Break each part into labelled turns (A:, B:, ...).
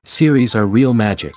A: Series are real magic.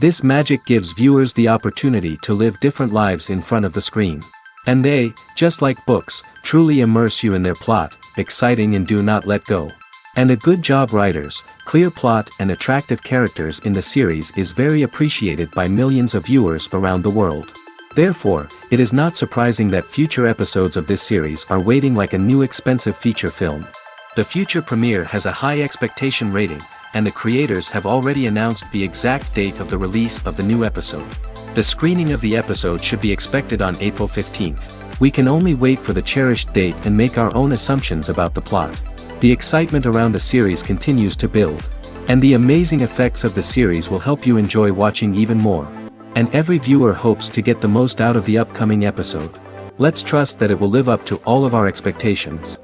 A: This magic gives viewers the opportunity to live different lives in front of the screen. And they, just like books, truly immerse you in their plot, exciting and do not let go. And a good job writers, clear plot and attractive characters in the series is very appreciated by millions of viewers around the world. Therefore, it is not surprising that future episodes of this series are waiting like a new expensive feature film. The future premiere has a high expectation rating, and the creators have already announced the exact date of the release of the new episode. The screening of the episode should be expected on April 15th. We can only wait for the cherished date and make our own assumptions about the plot. The excitement around the series continues to build. And the amazing effects of the series will help you enjoy watching even more. And every viewer hopes to get the most out of the upcoming episode. Let's trust that it will live up to all of our expectations.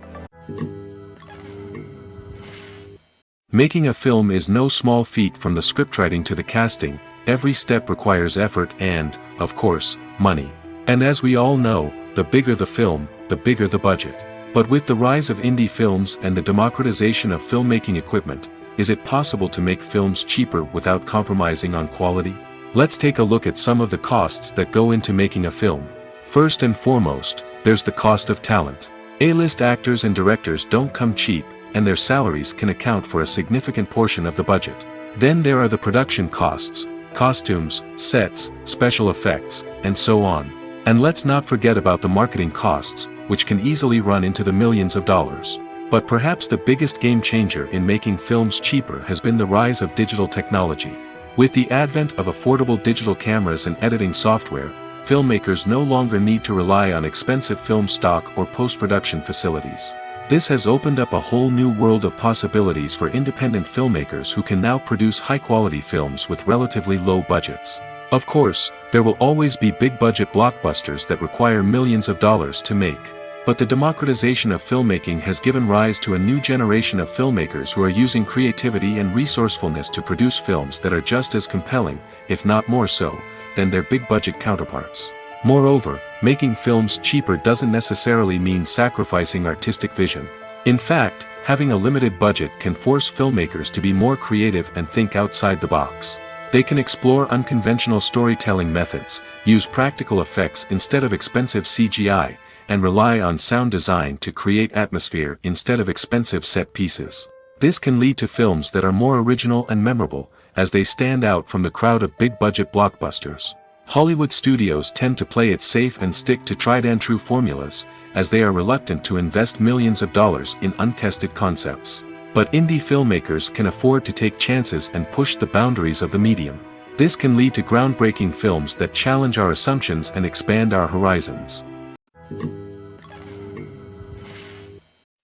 B: Making a film is no small feat. From the scriptwriting to the casting, every step requires effort and, of course, money. And as we all know, the bigger the film, the bigger the budget. But with the rise of indie films and the democratization of filmmaking equipment, is it possible to make films cheaper without compromising on quality? Let's take a look at some of the costs that go into making a film. First and foremost, there's the cost of talent. A-list actors and directors don't come cheap, and their salaries can account for a significant portion of the budget. Then there are the production costs, costumes, sets, special effects, and so on. And let's not forget about the marketing costs, which can easily run into the millions of dollars. But perhaps the biggest game changer in making films cheaper has been the rise of digital technology. With the advent of affordable digital cameras and editing software, filmmakers no longer need to rely on expensive film stock or post-production facilities. This has opened up a whole new world of possibilities for independent filmmakers who can now produce high-quality films with relatively low budgets. Of course, there will always be big-budget blockbusters that require millions of dollars to make. But the democratization of filmmaking has given rise to a new generation of filmmakers who are using creativity and resourcefulness to produce films that are just as compelling, if not more so, than their big-budget counterparts. Moreover, making films cheaper doesn't necessarily mean sacrificing artistic vision. In fact, having a limited budget can force filmmakers to be more creative and think outside the box. They can explore unconventional storytelling methods, use practical effects instead of expensive CGI, and rely on sound design to create atmosphere instead of expensive set pieces. This can lead to films that are more original and memorable, as they stand out from the crowd of big-budget blockbusters. Hollywood studios tend to play it safe and stick to tried-and-true formulas, as they are reluctant to invest millions of dollars in untested concepts. But indie filmmakers can afford to take chances and push the boundaries of the medium. This can lead to groundbreaking films that challenge our assumptions and expand our horizons.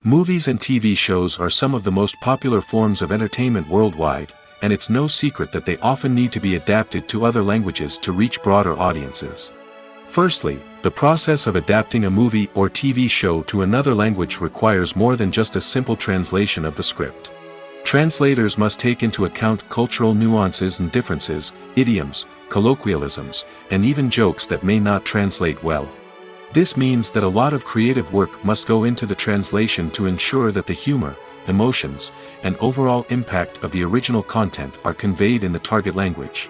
B: Movies and TV shows are some of the most popular forms of entertainment worldwide, and it's no secret that they often need to be adapted to other languages to reach broader audiences. Firstly, the process of adapting a movie or TV show to another language requires more than just a simple translation of the script. Translators must take into account cultural nuances and differences, idioms, colloquialisms, and even jokes that may not translate well. This means that a lot of creative work must go into the translation to ensure that the humor, emotions, and overall impact of the original content are conveyed in the target language.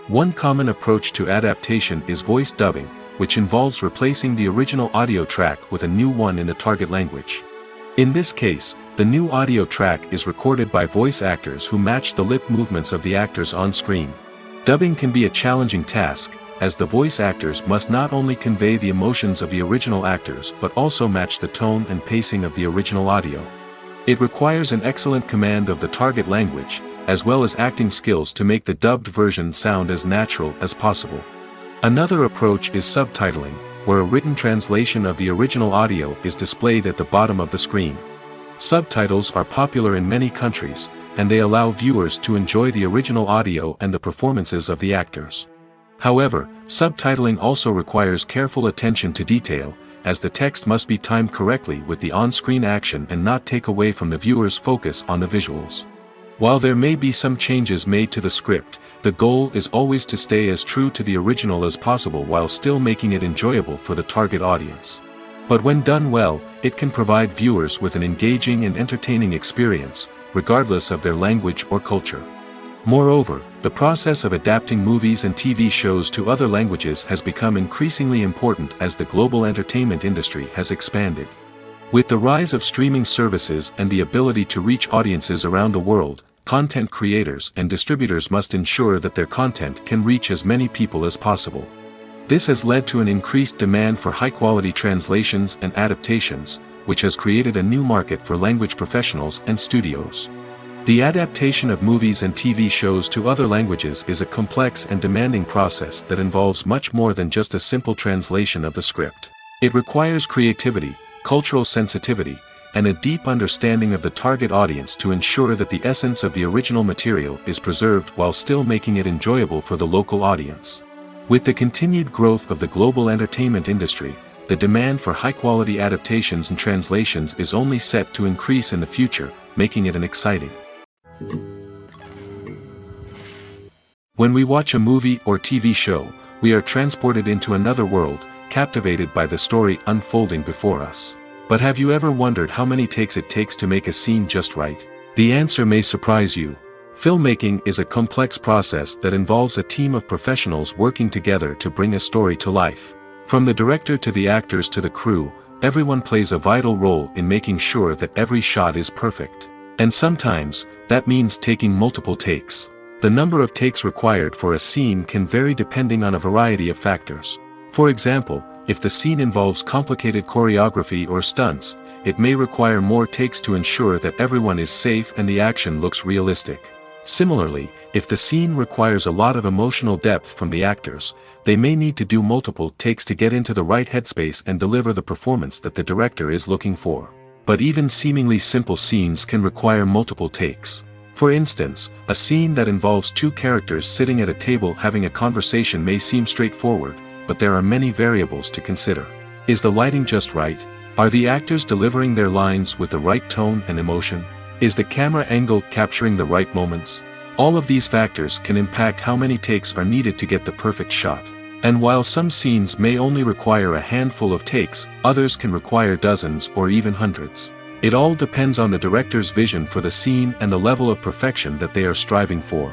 B: One common approach to adaptation is voice dubbing, which involves replacing the original audio track with a new one in the target language. In this case, the new audio track is recorded by voice actors who match the lip movements of the actors on screen. Dubbing can be a challenging task, as the voice actors must not only convey the emotions of the original actors but also match the tone and pacing of the original audio. It requires an excellent command of the target language, as well as acting skills to make the dubbed version sound as natural as possible. Another approach is subtitling, where a written translation of the original audio is displayed at the bottom of the screen. Subtitles are popular in many countries, and they allow viewers to enjoy the original audio and the performances of the actors. However, subtitling also requires careful attention to detail, as the text must be timed correctly with the on-screen action and not take away from the viewer's focus on the visuals. While there may be some changes made to the script, the goal is always to stay as true to the original as possible while still making it enjoyable for the target audience. But when done well, it can provide viewers with an engaging and entertaining experience, regardless of their language or culture. Moreover, the process of adapting movies and TV shows to other languages has become increasingly important as the global entertainment industry has expanded. With the rise of streaming services and the ability to reach audiences around the world, content creators and distributors must ensure that their content can reach as many people as possible. This has led to an increased demand for high-quality translations and adaptations, which has created a new market for language professionals and studios. The adaptation of movies and TV shows to other languages is a complex and demanding process that involves much more than just a simple translation of the script. It requires creativity, cultural sensitivity, and a deep understanding of the target audience to ensure that the essence of the original material is preserved while still making it enjoyable for the local audience. With the continued growth of the global entertainment industry, the demand for high-quality adaptations and translations is only set to increase in the future, making it an exciting. When we watch a movie or TV show, we are transported into another world, captivated by the story unfolding before us. But have you ever wondered how many takes it takes to make a scene just right? The answer may surprise you. Filmmaking is a complex process that involves a team of professionals working together to bring a story to life. From the director to the actors to the crew, everyone plays a vital role in making sure that every shot is perfect. And sometimes, that means taking multiple takes. The number of takes required for a scene can vary depending on a variety of factors. For example, if the scene involves complicated choreography or stunts, it may require more takes to ensure that everyone is safe and the action looks realistic. Similarly, if the scene requires a lot of emotional depth from the actors, they may need to do multiple takes to get into the right headspace and deliver the performance that the director is looking for. But even seemingly simple scenes can require multiple takes. For instance, a scene that involves two characters sitting at a table having a conversation may seem straightforward, but there are many variables to consider. Is the lighting just right? Are the actors delivering their lines with the right tone and emotion? Is the camera angle capturing the right moments? All of these factors can impact how many takes are needed to get the perfect shot. And while some scenes may only require a handful of takes, others can require dozens or even hundreds. It all depends on the director's vision for the scene and the level of perfection that they are striving for.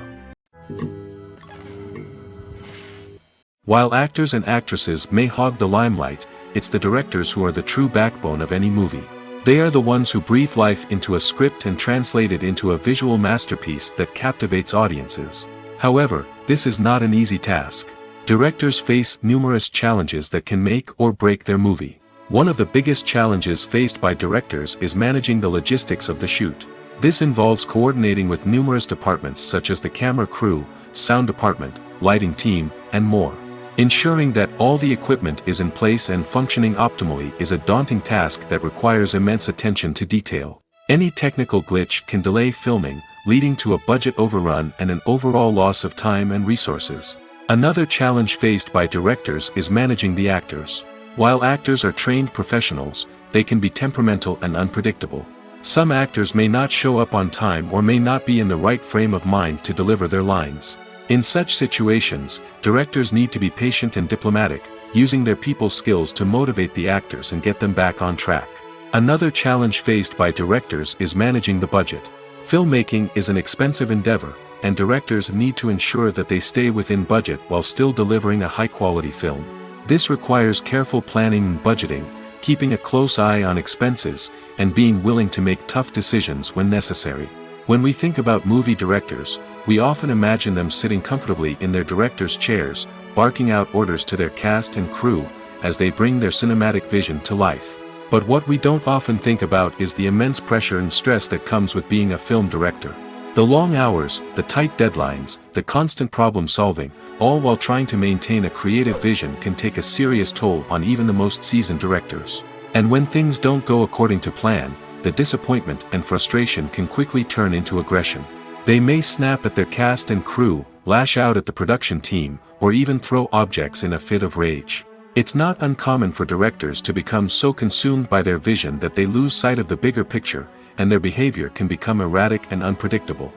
B: While actors and actresses may hog the limelight, it's the directors who are the true backbone of any movie. They are the ones who breathe life into a script and translate it into a visual masterpiece that captivates audiences. However, this is not an easy task. Directors face numerous challenges that can make or break their movie. One of the biggest challenges faced by directors is managing the logistics of the shoot. This involves coordinating with numerous departments such as the camera crew, sound department, lighting team, and more. Ensuring that all the equipment is in place and functioning optimally is a daunting task that requires immense attention to detail. Any technical glitch can delay filming, leading to a budget overrun and an overall loss of time and resources. Another challenge faced by directors is managing the actors. While actors are trained professionals, they can be temperamental and unpredictable. Some actors may not show up on time or may not be in the right frame of mind to deliver their lines. In such situations, directors need to be patient and diplomatic, using their people skills to motivate the actors and get them back on track. Another challenge faced by directors is managing the budget. Filmmaking is an expensive endeavor, and directors need to ensure that they stay within budget while still delivering a high-quality film. This requires careful planning and budgeting, keeping a close eye on expenses, and being willing to make tough decisions when necessary. When we think about movie directors, we often imagine them sitting comfortably in their director's chairs, barking out orders to their cast and crew, as they bring their cinematic vision to life. But what we don't often think about is the immense pressure and stress that comes with being a film director. The long hours, the tight deadlines, the constant problem solving, all while trying to maintain a creative vision can take a serious toll on even the most seasoned directors. And when things don't go according to plan, the disappointment and frustration can quickly turn into aggression. They may snap at their cast and crew, lash out at the production team, or even throw objects in a fit of rage. It's not uncommon for directors to become so consumed by their vision that they lose sight of the bigger picture, and their behavior can become erratic and unpredictable.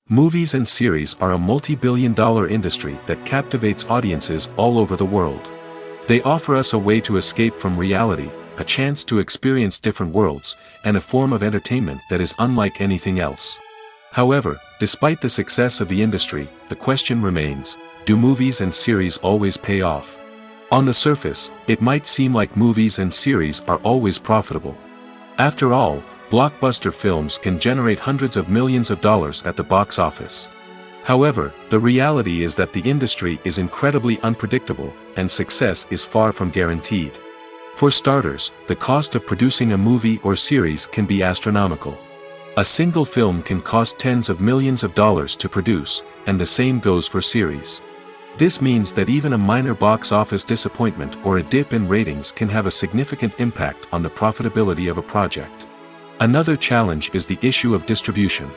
B: Movies and series are a multi-billion-dollar industry that captivates audiences all over the world. They offer us a way to escape from reality, a chance to experience different worlds, and a form of entertainment that is unlike anything else. However, despite the success of the industry, the question remains, do movies and series always pay off? On the surface, it might seem like movies and series are always profitable. After all, blockbuster films can generate hundreds of millions of dollars at the box office. However, the reality is that the industry is incredibly unpredictable, and success is far from guaranteed. For starters, the cost of producing a movie or series can be astronomical. A single film can cost tens of millions of dollars to produce, and the same goes for series. This means that even a minor box office disappointment or a dip in ratings can have a significant impact on the profitability of a project. Another challenge is the issue of distribution.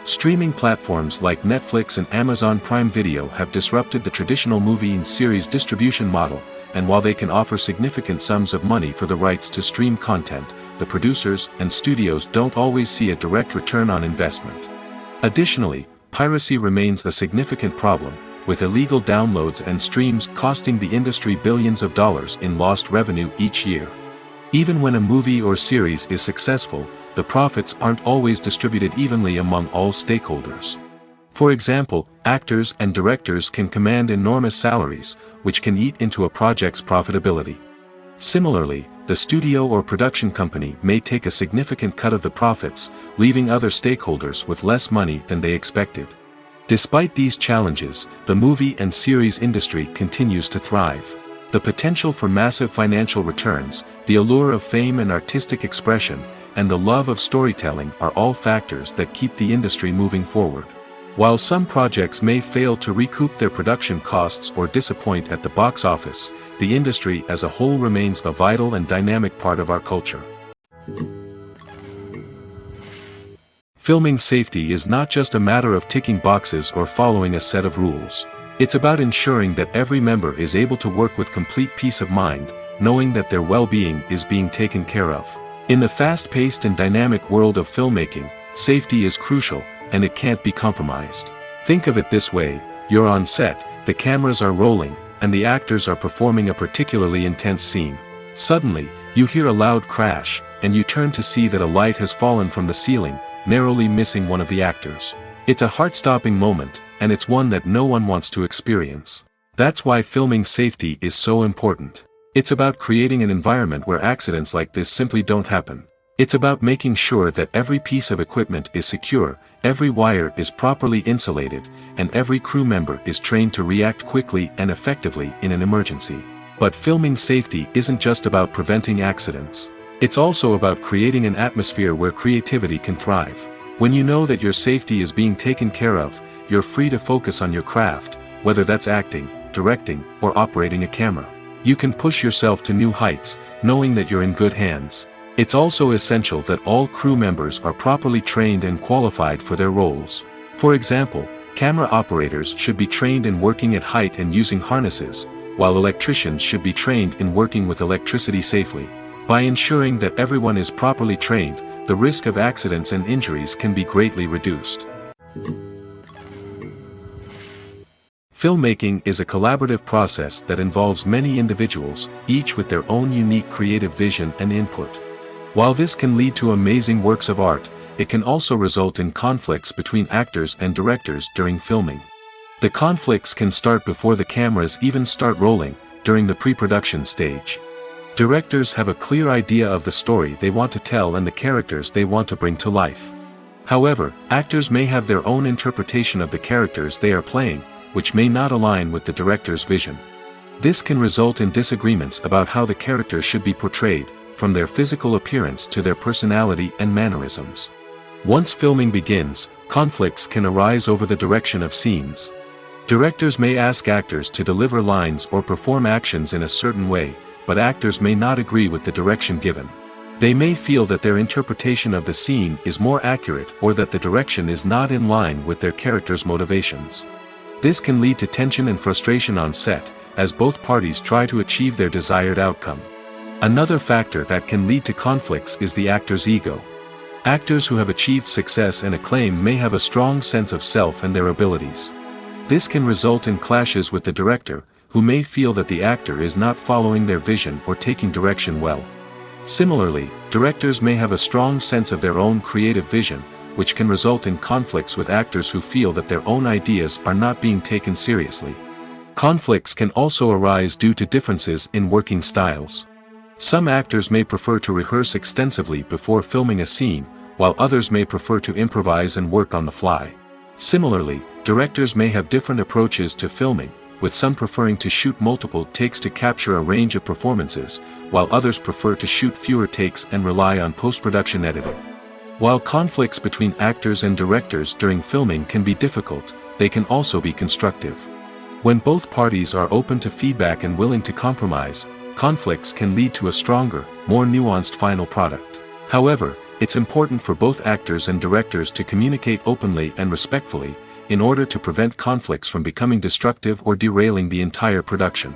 B: Streaming platforms like Netflix and Amazon Prime Video have disrupted the traditional movie and series distribution model, and while they can offer significant sums of money for the rights to stream content, the producers and studios don't always see a direct return on investment. Additionally, piracy remains a significant problem, with illegal downloads and streams costing the industry billions of dollars in lost revenue each year. Even when a movie or series is successful, the profits aren't always distributed evenly among all stakeholders. For example, actors and directors can command enormous salaries, which can eat into a project's profitability. Similarly, the studio or production company may take a significant cut of the profits, leaving other stakeholders with less money than they expected. Despite these challenges, the movie and series industry continues to thrive. The potential for massive financial returns, the allure of fame and artistic expression, and the love of storytelling are all factors that keep the industry moving forward. While some projects may fail to recoup their production costs or disappoint at the box office, the industry as a whole remains a vital and dynamic part of our culture. Filming safety is not just a matter of ticking boxes or following a set of rules. It's about ensuring that every member is able to work with complete peace of mind, knowing that their well-being is being taken care of. In the fast-paced and dynamic world of filmmaking, safety is crucial, and it can't be compromised. Think of it this way: you're on set, the cameras are rolling, and the actors are performing a particularly intense scene. Suddenly, you hear a loud crash, and you turn to see that a light has fallen from the ceiling, narrowly missing one of the actors. It's a heart-stopping moment, and it's one that no one wants to experience. That's why filming safety is so important. It's about creating an environment where accidents like this simply don't happen. It's about making sure that every piece of equipment is secure, every wire is properly insulated, and every crew member is trained to react quickly and effectively in an emergency. But filming safety isn't just about preventing accidents. It's also about creating an atmosphere where creativity can thrive. When you know that your safety is being taken care of, you're free to focus on your craft, whether that's acting, directing, or operating a camera. You can push yourself to new heights, knowing that you're in good hands. It's also essential that all crew members are properly trained and qualified for their roles. For example, camera operators should be trained in working at height and using harnesses, while electricians should be trained in working with electricity safely. By ensuring that everyone is properly trained, the risk of accidents and injuries can be greatly reduced. Filmmaking is a collaborative process that involves many individuals, each with their own unique creative vision and input. While this can lead to amazing works of art, it can also result in conflicts between actors and directors during filming. The conflicts can start before the cameras even start rolling, during the pre-production stage. Directors have a clear idea of the story they want to tell and the characters they want to bring to life. However, actors may have their own interpretation of the characters they are playing, which may not align with the director's vision. This can result in disagreements about how the characters should be portrayed, from their physical appearance to their personality and mannerisms. Once filming begins, conflicts can arise over the direction of scenes. Directors may ask actors to deliver lines or perform actions in a certain way, but actors may not agree with the direction given. They may feel that their interpretation of the scene is more accurate or that the direction is not in line with their character's motivations. This can lead to tension and frustration on set, as both parties try to achieve their desired outcome. Another factor that can lead to conflicts is the actor's ego. Actors who have achieved success and acclaim may have a strong sense of self and their abilities. This can result in clashes with the director, who may feel that the actor is not following their vision or taking direction well. Similarly, directors may have a strong sense of their own creative vision, which can result in conflicts with actors who feel that their own ideas are not being taken seriously. Conflicts can also arise due to differences in working styles. Some actors may prefer to rehearse extensively before filming a scene, while others may prefer to improvise and work on the fly. Similarly, directors may have different approaches to filming, with some preferring to shoot multiple takes to capture a range of performances, while others prefer to shoot fewer takes and rely on post-production editing. While conflicts between actors and directors during filming can be difficult, they can also be constructive. When both parties are open to feedback and willing to compromise, conflicts can lead to a stronger, more nuanced final product. However, it's important for both actors and directors to communicate openly and respectfully, in order to prevent conflicts from becoming destructive or derailing the entire production.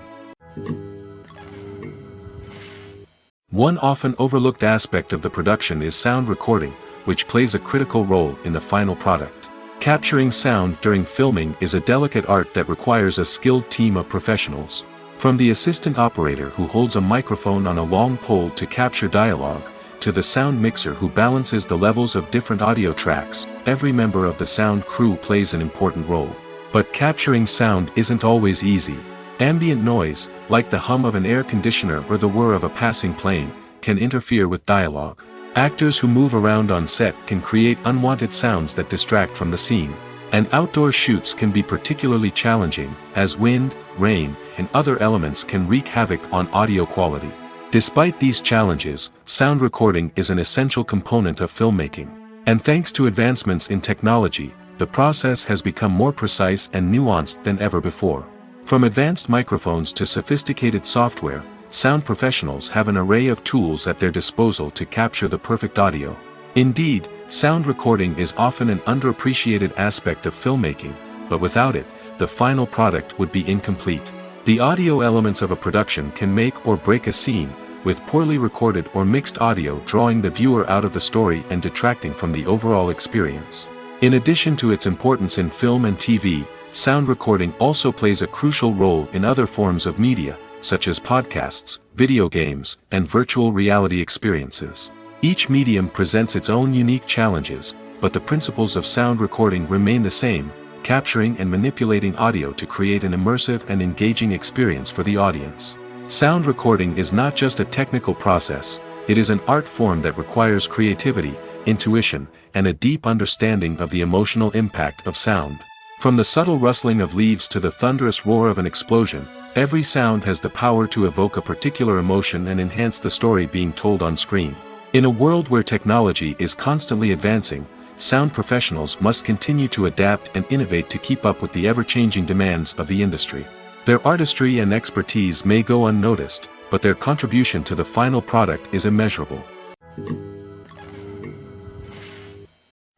B: One often overlooked aspect of the production is sound recording, which plays a critical role in the final product. Capturing sound during filming is a delicate art that requires a skilled team of professionals. From the assistant operator who holds a microphone on a long pole to capture dialogue, to the sound mixer who balances the levels of different audio tracks, every member of the sound crew plays an important role. But capturing sound isn't always easy. Ambient noise, like the hum of an air conditioner or the whir of a passing plane, can interfere with dialogue. Actors who move around on set can create unwanted sounds that distract from the scene. And outdoor shoots can be particularly challenging, as wind, rain, and other elements can wreak havoc on audio quality. Despite these challenges, sound recording is an essential component of filmmaking. And thanks to advancements in technology, the process has become more precise and nuanced than ever before. From advanced microphones to sophisticated software, sound professionals have an array of tools at their disposal to capture the perfect audio. Indeed, sound recording is often an underappreciated aspect of filmmaking, but without it, the final product would be incomplete. The audio elements of a production can make or break a scene, with poorly recorded or mixed audio drawing the viewer out of the story and detracting from the overall experience. In addition to its importance in film and TV, sound recording also plays a crucial role in other forms of media, such as podcasts, video games, and virtual reality experiences. Each medium presents its own unique challenges, but the principles of sound recording remain the same: capturing and manipulating audio to create an immersive and engaging experience for the audience. Sound recording is not just a technical process, it is an art form that requires creativity, intuition, and a deep understanding of the emotional impact of sound. From the subtle rustling of leaves to the thunderous roar of an explosion, every sound has the power to evoke a particular emotion and enhance the story being told on screen. In a world where technology is constantly advancing, sound professionals must continue to adapt and innovate to keep up with the ever-changing demands of the industry. Their artistry and expertise may go unnoticed, but their contribution to the final product is immeasurable.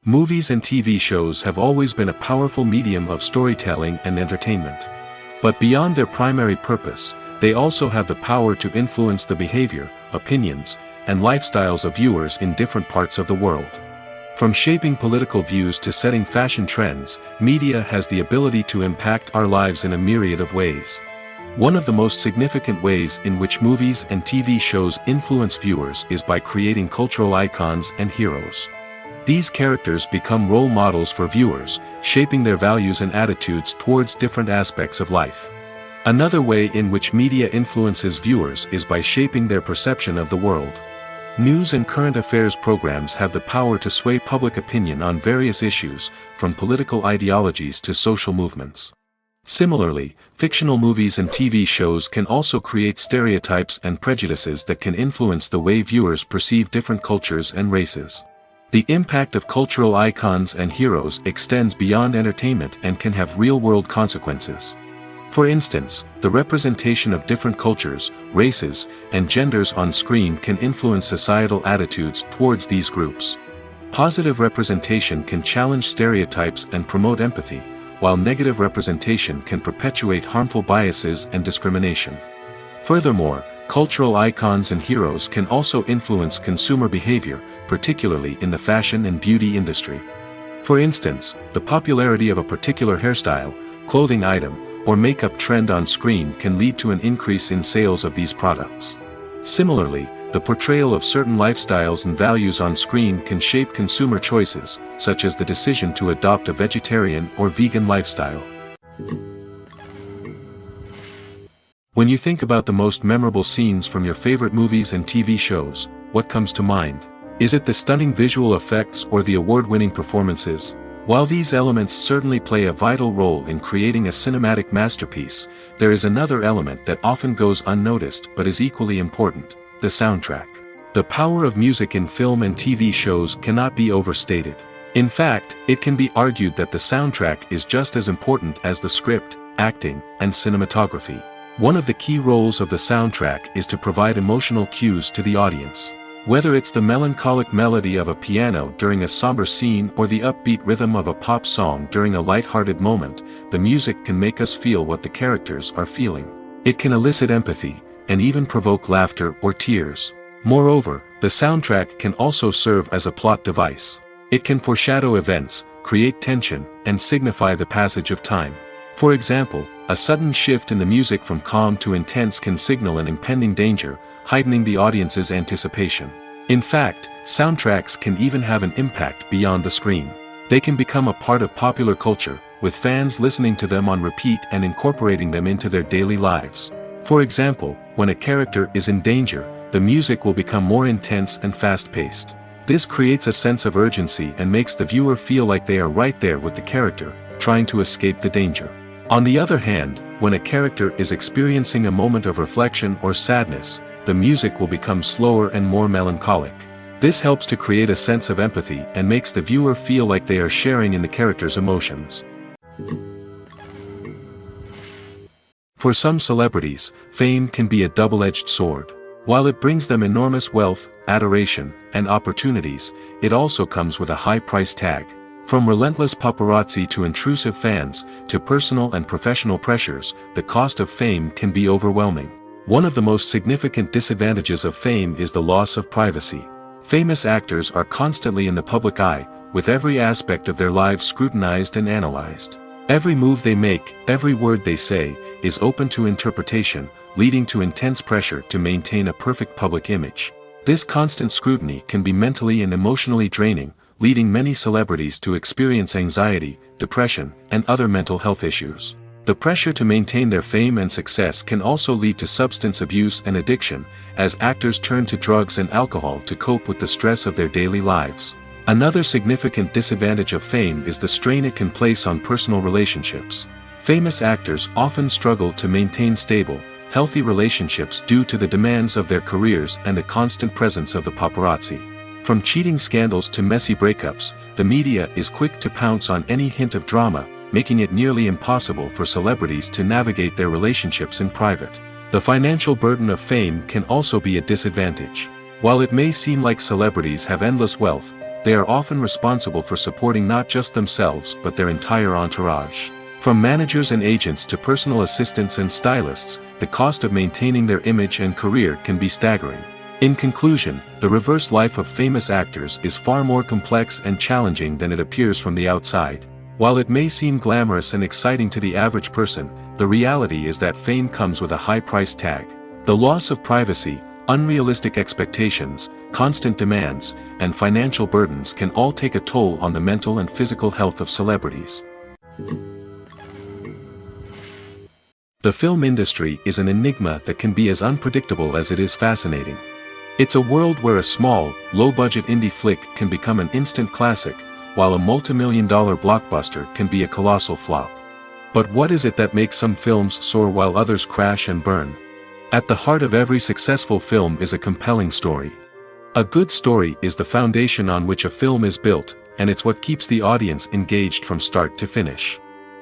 B: Movies and TV shows have always been a powerful medium of storytelling and entertainment. But beyond their primary purpose, they also have the power to influence the behavior, opinions, and lifestyles of viewers in different parts of the world. From shaping political views to setting fashion trends, media has the ability to impact our lives in a myriad of ways. One of the most significant ways in which movies and TV shows influence viewers is by creating cultural icons and heroes. These characters become role models for viewers, shaping their values and attitudes towards different aspects of life. Another way in which media influences viewers is by shaping their perception of the world. News and current affairs programs have the power to sway public opinion on various issues, from political ideologies to social movements. Similarly, fictional movies and TV shows can also create stereotypes and prejudices that can influence the way viewers perceive different cultures and races. The impact of cultural icons and heroes extends beyond entertainment and can have real-world consequences. For instance, the representation of different cultures, races, and genders on screen can influence societal attitudes towards these groups. Positive representation can challenge stereotypes and promote empathy, while negative representation can perpetuate harmful biases and discrimination. Furthermore, cultural icons and heroes can also influence consumer behavior, particularly in the fashion and beauty industry. For instance, the popularity of a particular hairstyle, clothing item, or makeup trend on screen can lead to an increase in sales of these products. Similarly, the portrayal of certain lifestyles and values on screen can shape consumer choices, such as the decision to adopt a vegetarian or vegan lifestyle. When you think about the most memorable scenes from your favorite movies and TV shows, what comes to mind? Is it the stunning visual effects or the award-winning performances? While these elements certainly play a vital role in creating a cinematic masterpiece, there is another element that often goes unnoticed but is equally important: the soundtrack. The power of music in film and TV shows cannot be overstated. In fact, it can be argued that the soundtrack is just as important as the script, acting, and cinematography. One of the key roles of the soundtrack is to provide emotional cues to the audience. Whether it's the melancholic melody of a piano during a somber scene or the upbeat rhythm of a pop song during a light-hearted moment, the music can make us feel what the characters are feeling. It can elicit empathy, and even provoke laughter or tears. Moreover, the soundtrack can also serve as a plot device. It can foreshadow events, create tension, and signify the passage of time. For example, a sudden shift in the music from calm to intense can signal an impending danger, heightening the audience's anticipation. In fact, soundtracks can even have an impact beyond the screen. They can become a part of popular culture, with fans listening to them on repeat and incorporating them into their daily lives. For example, when a character is in danger, the music will become more intense and fast-paced. This creates a sense of urgency and makes the viewer feel like they are right there with the character, trying to escape the danger. On the other hand, when a character is experiencing a moment of reflection or sadness, the music will become slower and more melancholic. This helps to create a sense of empathy and makes the viewer feel like they are sharing in the character's emotions. For some celebrities, fame can be a double-edged sword. While it brings them enormous wealth, adoration, and opportunities, it also comes with a high price tag. From relentless paparazzi to intrusive fans, to personal and professional pressures, the cost of fame can be overwhelming. One of the most significant disadvantages of fame is the loss of privacy. Famous actors are constantly in the public eye, with every aspect of their lives scrutinized and analyzed. Every move they make, every word they say, is open to interpretation, leading to intense pressure to maintain a perfect public image. This constant scrutiny can be mentally and emotionally draining, leading many celebrities to experience anxiety, depression, and other mental health issues. The pressure to maintain their fame and success can also lead to substance abuse and addiction, as actors turn to drugs and alcohol to cope with the stress of their daily lives. Another significant disadvantage of fame is the strain it can place on personal relationships. Famous actors often struggle to maintain stable, healthy relationships due to the demands of their careers and the constant presence of the paparazzi. From cheating scandals to messy breakups, the media is quick to pounce on any hint of drama, making it nearly impossible for celebrities to navigate their relationships in private. The financial burden of fame can also be a disadvantage. While it may seem like celebrities have endless wealth, they are often responsible for supporting not just themselves but their entire entourage. From managers and agents to personal assistants and stylists, the cost of maintaining their image and career can be staggering. In conclusion, the reverse life of famous actors is far more complex and challenging than it appears from the outside. While it may seem glamorous and exciting to the average person, the reality is that fame comes with a high price tag. The loss of privacy, unrealistic expectations, constant demands, and financial burdens can all take a toll on the mental and physical health of celebrities. The film industry is an enigma that can be as unpredictable as it is fascinating. It's a world where a small, low-budget indie flick can become an instant classic, while a multi-million-dollar blockbuster can be a colossal flop. But what is it that makes some films soar while others crash and burn? At the heart of every successful film is a compelling story. A good story is the foundation on which a film is built, and it's what keeps the audience engaged from start to finish.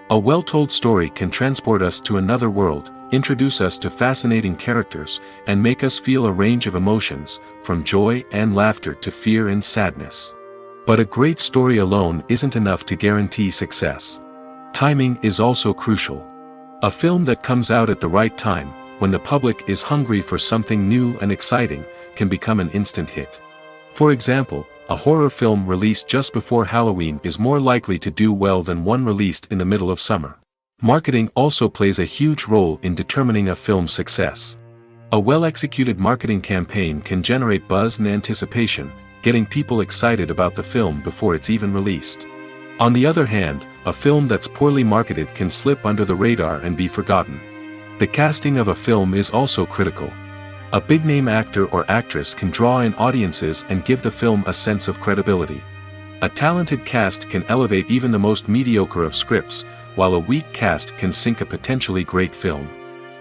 B: A well-told story can transport us to another world, introduce us to fascinating characters, and make us feel a range of emotions, from joy and laughter to fear and sadness. But a great story alone isn't enough to guarantee success. Timing is also crucial. A film that comes out at the right time, when the public is hungry for something new and exciting, can become an instant hit. For example, a horror film released just before Halloween is more likely to do well than one released in the middle of summer. Marketing also plays a huge role in determining a film's success. A well-executed marketing campaign can generate buzz and anticipation, getting people excited about the film before it's even released. On the other hand, a film that's poorly marketed can slip under the radar and be forgotten. The casting of a film is also critical. A big-name actor or actress can draw in audiences and give the film a sense of credibility. A talented cast can elevate even the most mediocre of scripts, while a weak cast can sink a potentially great film.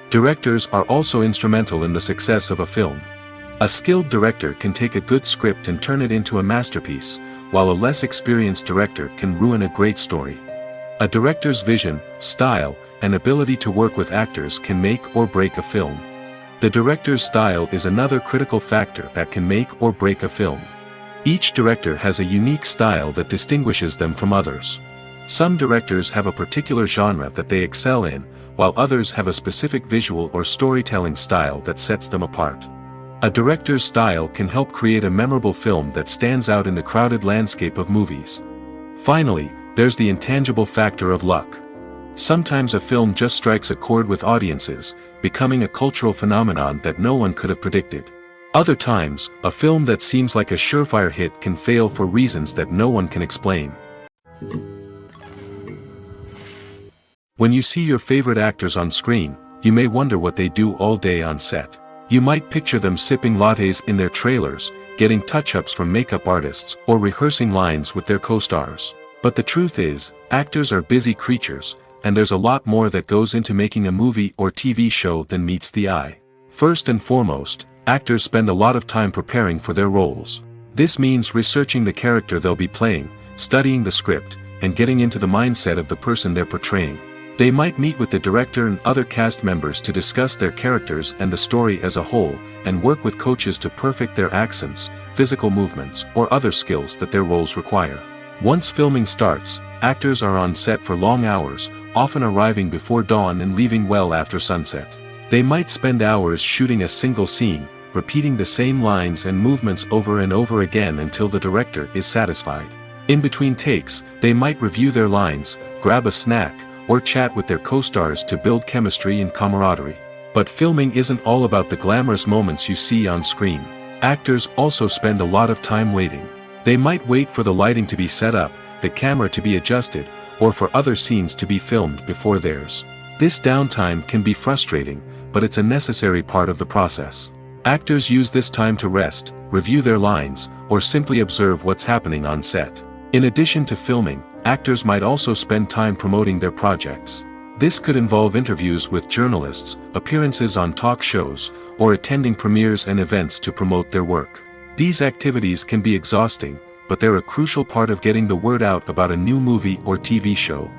B: Directors are also instrumental in the success of a film. A skilled director can take a good script and turn it into a masterpiece, while a less experienced director can ruin a great story. A director's vision, style, and ability to work with actors can make or break a film. The director's style is another critical factor that can make or break a film. Each director has a unique style that distinguishes them from others. Some directors have a particular genre that they excel in, while others have a specific visual or storytelling style that sets them apart. A director's style can help create a memorable film that stands out in the crowded landscape of movies. Finally, there's the intangible factor of luck. Sometimes a film just strikes a chord with audiences, becoming a cultural phenomenon that no one could have predicted. Other times, a film that seems like a surefire hit can fail for reasons that no one can explain. When you see your favorite actors on screen, you may wonder what they do all day on set. You might picture them sipping lattes in their trailers, getting touch-ups from makeup artists, or rehearsing lines with their co-stars. But the truth is, actors are busy creatures, and there's a lot more that goes into making a movie or TV show than meets the eye. First and foremost, actors spend a lot of time preparing for their roles. This means researching the character they'll be playing, studying the script, and getting into the mindset of the person they're portraying. They might meet with the director and other cast members to discuss their characters and the story as a whole, and work with coaches to perfect their accents, physical movements, or other skills that their roles require. Once filming starts, actors are on set for long hours, often arriving before dawn and leaving well after sunset. They might spend hours shooting a single scene, repeating the same lines and movements over and over again until the director is satisfied. In between takes, they might review their lines, grab a snack, or chat with their co-stars to build chemistry and camaraderie. But filming isn't all about the glamorous moments you see on screen. Actors also spend a lot of time waiting. They might wait for the lighting to be set up, the camera to be adjusted, or for other scenes to be filmed before theirs. This downtime can be frustrating, but it's a necessary part of the process. Actors use this time to rest, review their lines, or simply observe what's happening on set. In addition to filming, actors might also spend time promoting their projects. This could involve interviews with journalists, appearances on talk shows, or attending premieres and events to promote their work. These activities can be exhausting, but they're a crucial part of getting the word out about a new movie or TV show.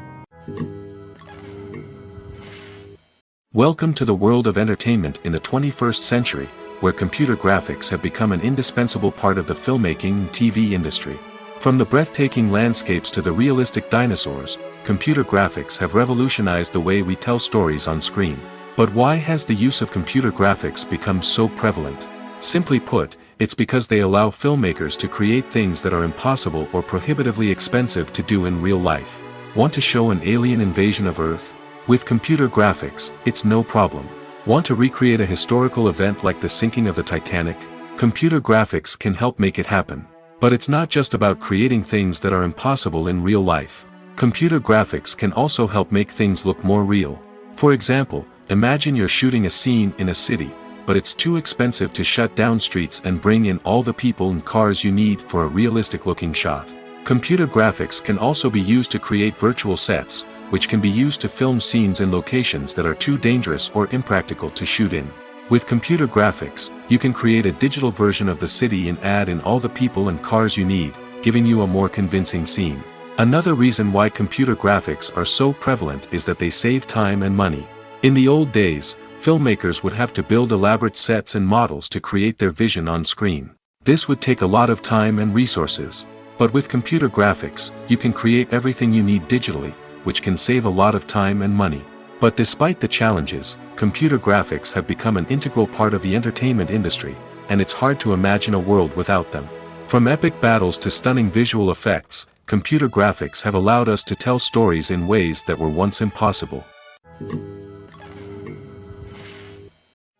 B: Welcome to the world of entertainment in the 21st century, where computer graphics have become an indispensable part of the filmmaking and TV industry. From the breathtaking landscapes to the realistic dinosaurs, computer graphics have revolutionized the way we tell stories on screen. But why has the use of computer graphics become so prevalent? Simply put, it's because they allow filmmakers to create things that are impossible or prohibitively expensive to do in real life. Want to show an alien invasion of Earth? With computer graphics, it's no problem. Want to recreate a historical event like the sinking of the Titanic? Computer graphics can help make it happen. But it's not just about creating things that are impossible in real life. Computer graphics can also help make things look more real. For example, imagine you're shooting a scene in a city, but it's too expensive to shut down streets and bring in all the people and cars you need for a realistic-looking shot. Computer graphics can also be used to create virtual sets, which can be used to film scenes in locations that are too dangerous or impractical to shoot in. With computer graphics, you can create a digital version of the city and add in all the people and cars you need, giving you a more convincing scene. Another reason why computer graphics are so prevalent is that they save time and money. In the old days, filmmakers would have to build elaborate sets and models to create their vision on screen. This would take a lot of time and resources. But with computer graphics, you can create everything you need digitally, which can save a lot of time and money. But despite the challenges, computer graphics have become an integral part of the entertainment industry, and it's hard to imagine a world without them. From epic battles to stunning visual effects, computer graphics have allowed us to tell stories in ways that were once impossible.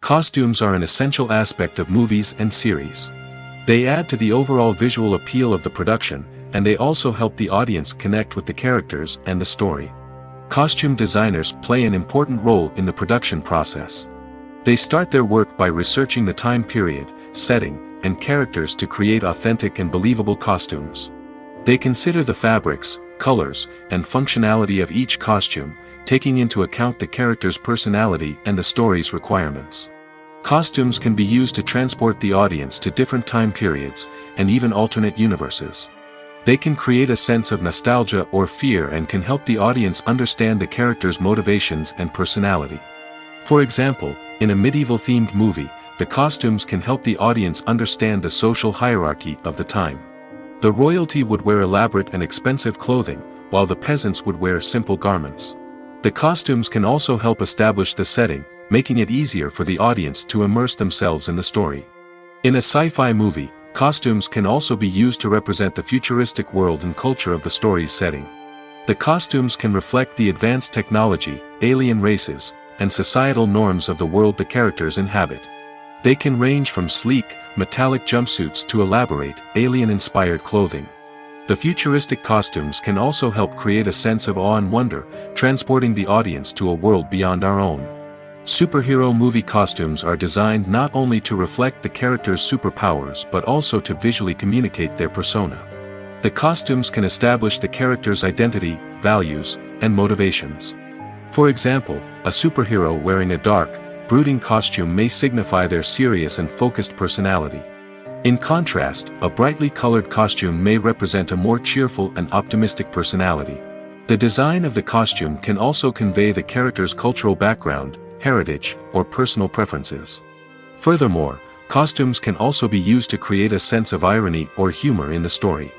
B: Costumes are an essential aspect of movies and series. They add to the overall visual appeal of the production, and they also help the audience connect with the characters and the story. Costume designers play an important role in the production process. They start their work by researching the time period, setting, and characters to create authentic and believable costumes. They consider the fabrics, colors, and functionality of each costume, taking into account the character's personality and the story's requirements. Costumes can be used to transport the audience to different time periods, and even alternate universes. They can create a sense of nostalgia or fear and can help the audience understand the character's motivations and personality. For example, in a medieval-themed movie, the costumes can help the audience understand the social hierarchy of the time. The royalty would wear elaborate and expensive clothing, while the peasants would wear simple garments. The costumes can also help establish the setting, making it easier for the audience to immerse themselves in the story. In a sci-fi movie, costumes can also be used to represent the futuristic world and culture of the story's setting. The costumes can reflect the advanced technology, alien races, and societal norms of the world the characters inhabit. They can range from sleek, metallic jumpsuits to elaborate, alien-inspired clothing. The futuristic costumes can also help create a sense of awe and wonder, transporting the audience to a world beyond our own. Superhero movie costumes are designed not only to reflect the character's superpowers but also to visually communicate their persona. The costumes can establish the character's identity, values, and motivations. For example, a superhero wearing a dark, brooding costume may signify their serious and focused personality. In contrast, a brightly colored costume may represent a more cheerful and optimistic personality. The design of the costume can also convey the character's cultural background, heritage, or personal preferences. Furthermore, costumes can also be used to create a sense of irony or humor in the story.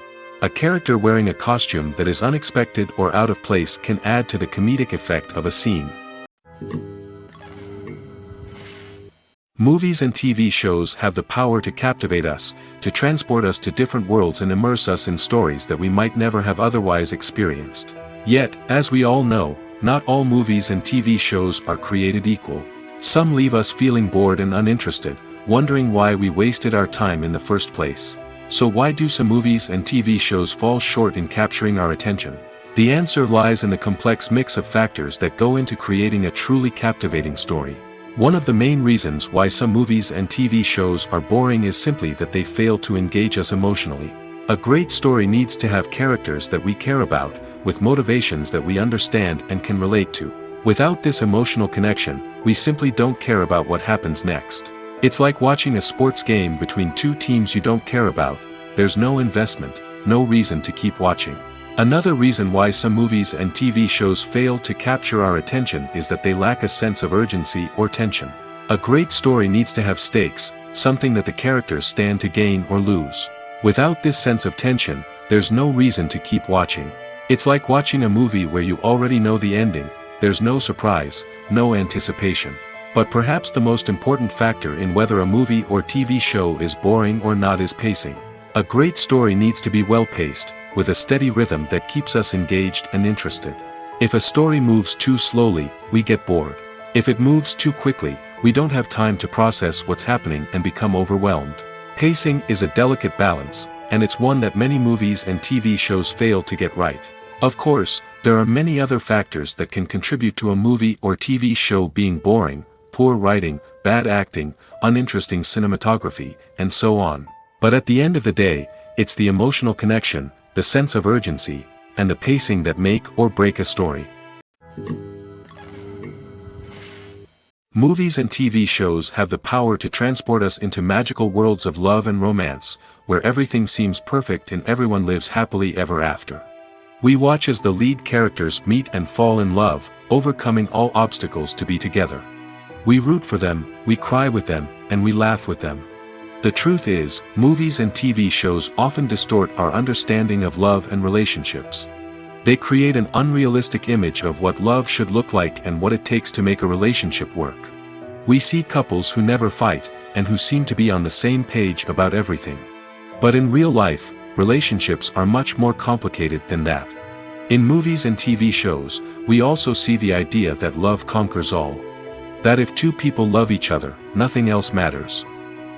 B: A character wearing a costume that is unexpected or out of place can add to the comedic effect of a scene. Movies and TV shows have the power to captivate us, to transport us to different worlds and immerse us in stories that we might never have otherwise experienced. Yet, as we all know, not all movies and TV shows are created equal. Some leave us feeling bored and uninterested, wondering why we wasted our time in the first place. So why do some movies and TV shows fall short in capturing our attention? The answer lies in the complex mix of factors that go into creating a truly captivating story. One of the main reasons why some movies and TV shows are boring is simply that they fail to engage us emotionally. A great story needs to have characters that we care about, with motivations that we understand and can relate to. Without this emotional connection, we simply don't care about what happens next. It's like watching a sports game between two teams you don't care about. There's no investment, no reason to keep watching. Another reason why some movies and TV shows fail to capture our attention is that they lack a sense of urgency or tension. A great story needs to have stakes, something that the characters stand to gain or lose. Without this sense of tension, there's no reason to keep watching. It's like watching a movie where you already know the ending. There's no surprise, no anticipation. But perhaps the most important factor in whether a movie or TV show is boring or not is pacing. A great story needs to be well-paced, with a steady rhythm that keeps us engaged and interested. If a story moves too slowly, we get bored. If it moves too quickly, we don't have time to process what's happening and become overwhelmed. Pacing is a delicate balance, and it's one that many movies and TV shows fail to get right. Of course, there are many other factors that can contribute to a movie or TV show being boring: poor writing, bad acting, uninteresting cinematography, and so on. But at the end of the day, it's the emotional connection, the sense of urgency, and the pacing that make or break a story. Movies and TV shows have the power to transport us into magical worlds of love and romance, where everything seems perfect and everyone lives happily ever after. We watch as the lead characters meet and fall in love, overcoming all obstacles to be together. We root for them, we cry with them, and we laugh with them. The truth is, movies and TV shows often distort our understanding of love and relationships. They create an unrealistic image of what love should look like and what it takes to make a relationship work. We see couples who never fight, and who seem to be on the same page about everything. But in real life, relationships are much more complicated than that. In movies and TV shows, we also see the idea that love conquers all. That if two people love each other, nothing else matters.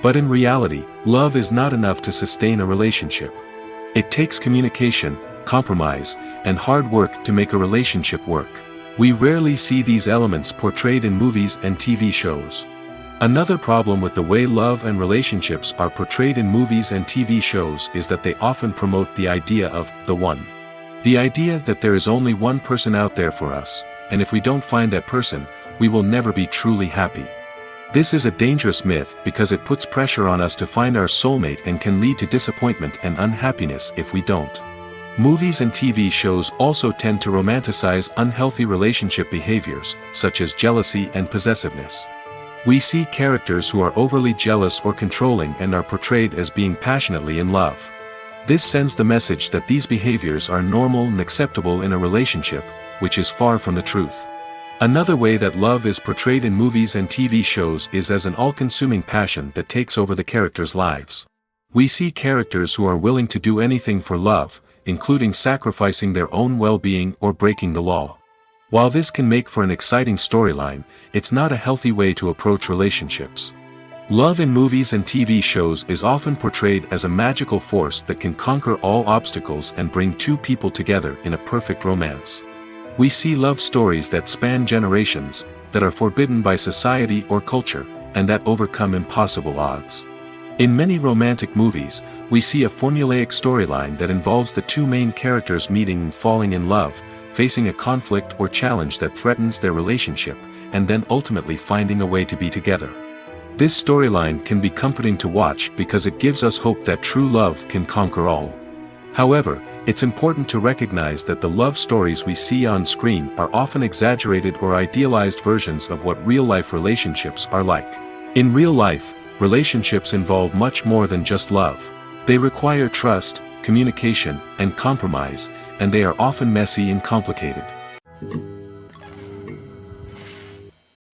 B: But in reality, love is not enough to sustain a relationship. It takes communication, compromise, and hard work to make a relationship work. We rarely see these elements portrayed in movies and TV shows. Another problem with the way love and relationships are portrayed in movies and TV shows is that they often promote the idea of the one. The idea that there is only one person out there for us, and if we don't find that person, we will never be truly happy. This is a dangerous myth because it puts pressure on us to find our soulmate and can lead to disappointment and unhappiness if we don't. Movies and TV shows also tend to romanticize unhealthy relationship behaviors, such as jealousy and possessiveness. We see characters who are overly jealous or controlling and are portrayed as being passionately in love. This sends the message that these behaviors are normal and acceptable in a relationship, which is far from the truth. Another way that love is portrayed in movies and TV shows is as an all-consuming passion that takes over the characters' lives. We see characters who are willing to do anything for love, including sacrificing their own well-being or breaking the law. While this can make for an exciting storyline, it's not a healthy way to approach relationships. Love in movies and TV shows is often portrayed as a magical force that can conquer all obstacles and bring two people together in a perfect romance. We see love stories that span generations, that are forbidden by society or culture, and that overcome impossible odds. In many romantic movies, we see a formulaic storyline that involves the two main characters meeting and falling in love, facing a conflict or challenge that threatens their relationship, and then ultimately finding a way to be together. This storyline can be comforting to watch because it gives us hope that true love can conquer all. However, it's important to recognize that the love stories we see on screen are often exaggerated or idealized versions of what real-life relationships are like. In real life, relationships involve much more than just love. They require trust, communication, and compromise, and they are often messy and complicated.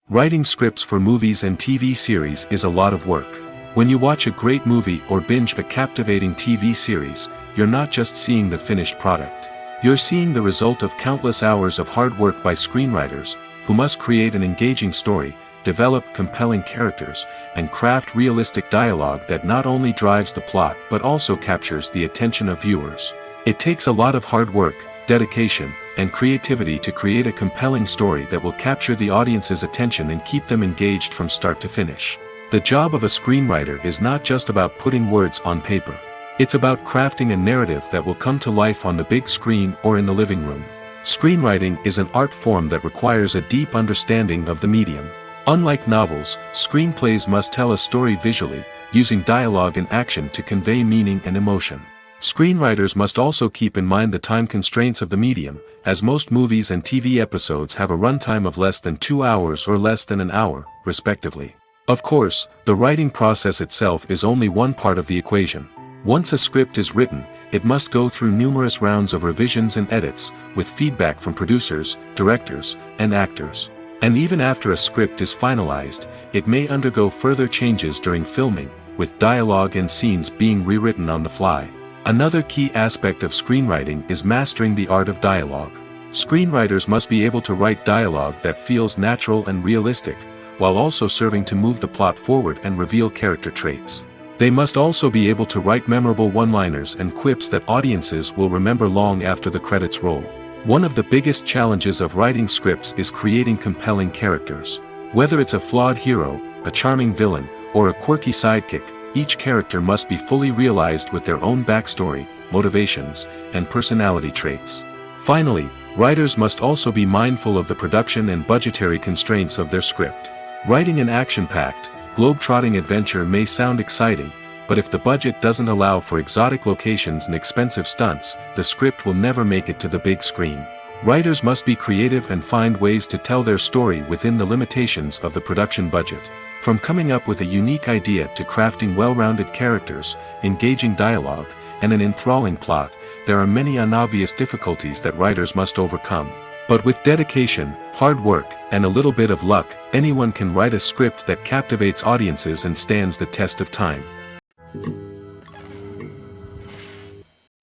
B: Writing scripts for movies and TV series is a lot of work. When you watch a great movie or binge a captivating TV series, you're not just seeing the finished product. You're seeing the result of countless hours of hard work by screenwriters, who must create an engaging story, develop compelling characters, and craft realistic dialogue that not only drives the plot but also captures the attention of viewers. It takes a lot of hard work, dedication, and creativity to create a compelling story that will capture the audience's attention and keep them engaged from start to finish. The job of a screenwriter is not just about putting words on paper. It's about crafting a narrative that will come to life on the big screen or in the living room. Screenwriting is an art form that requires a deep understanding of the medium. Unlike novels, screenplays must tell a story visually, using dialogue and action to convey meaning and emotion. Screenwriters must also keep in mind the time constraints of the medium, as most movies and TV episodes have a runtime of less than 2 hours or less than an hour, respectively. Of course, the writing process itself is only one part of the equation. Once a script is written, it must go through numerous rounds of revisions and edits, with feedback from producers, directors, and actors. And even after a script is finalized, it may undergo further changes during filming, with dialogue and scenes being rewritten on the fly. Another key aspect of screenwriting is mastering the art of dialogue. Screenwriters must be able to write dialogue that feels natural and realistic, while also serving to move the plot forward and reveal character traits. They must also be able to write memorable one-liners and quips that audiences will remember long after the credits roll. One of the biggest challenges of writing scripts is creating compelling characters. Whether it's a flawed hero, a charming villain, or a quirky sidekick, each character must be fully realized with their own backstory, motivations, and personality traits. Finally, writers must also be mindful of the production and budgetary constraints of their script. Writing an action-packed, globe-trotting adventure may sound exciting, but if the budget doesn't allow for exotic locations and expensive stunts, the script will never make it to the big screen. Writers must be creative and find ways to tell their story within the limitations of the production budget. From coming up with a unique idea to crafting well-rounded characters, engaging dialogue, and an enthralling plot, there are many unobvious difficulties that writers must overcome. But with dedication, hard work, and a little bit of luck, anyone can write a script that captivates audiences and stands the test of time.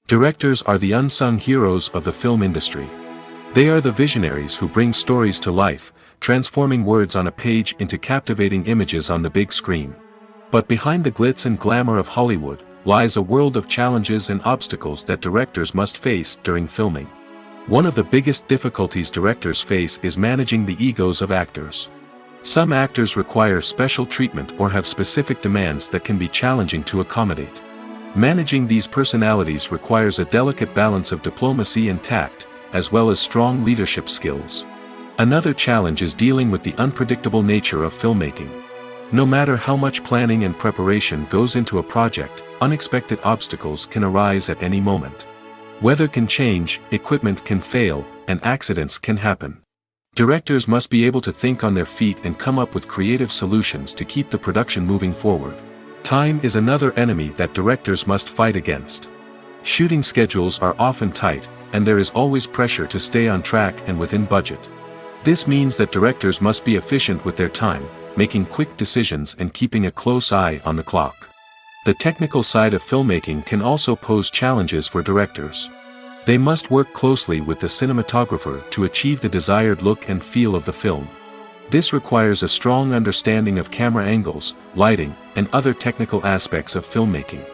B: Directors are the unsung heroes of the film industry. They are the visionaries who bring stories to life, transforming words on a page into captivating images on the big screen. But behind the glitz and glamour of Hollywood, lies a world of challenges and obstacles that directors must face during filming. One of the biggest difficulties directors face is managing the egos of actors. Some actors require special treatment or have specific demands that can be challenging to accommodate. Managing these personalities requires a delicate balance of diplomacy and tact, as well as strong leadership skills. Another challenge is dealing with the unpredictable nature of filmmaking. No matter how much planning and preparation goes into a project, unexpected obstacles can arise at any moment. Weather can change, equipment can fail, and accidents can happen. Directors must be able to think on their feet and come up with creative solutions to keep the production moving forward. Time is another enemy that directors must fight against. Shooting schedules are often tight, and there is always pressure to stay on track and within budget. This means that directors must be efficient with their time, making quick decisions and keeping a close eye on the clock. The technical side of filmmaking can also pose challenges for directors. They must work closely with the cinematographer to achieve the desired look and feel of the film. This requires a strong understanding of camera angles, lighting, and other technical aspects of filmmaking.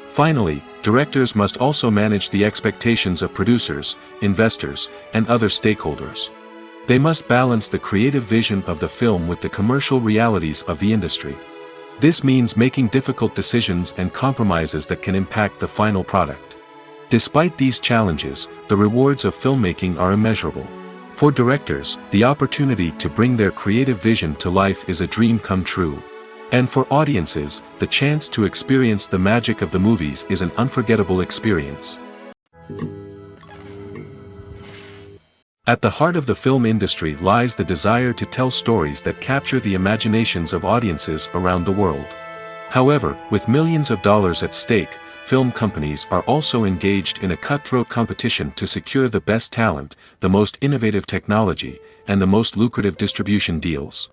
B: Finally, directors must also manage the expectations of producers, investors, and other stakeholders. They must balance the creative vision of the film with the commercial realities of the industry. This means making difficult decisions and compromises that can impact the final product. Despite these challenges, the rewards of filmmaking are immeasurable. For directors, the opportunity to bring their creative vision to life is a dream come true. And for audiences, the chance to experience the magic of the movies is an unforgettable experience. At the heart of the film industry lies the desire to tell stories that capture the imaginations of audiences around the world. However, with millions of dollars at stake, film companies are also engaged in a cutthroat competition to secure the best talent, the most innovative technology, and the most lucrative distribution deals.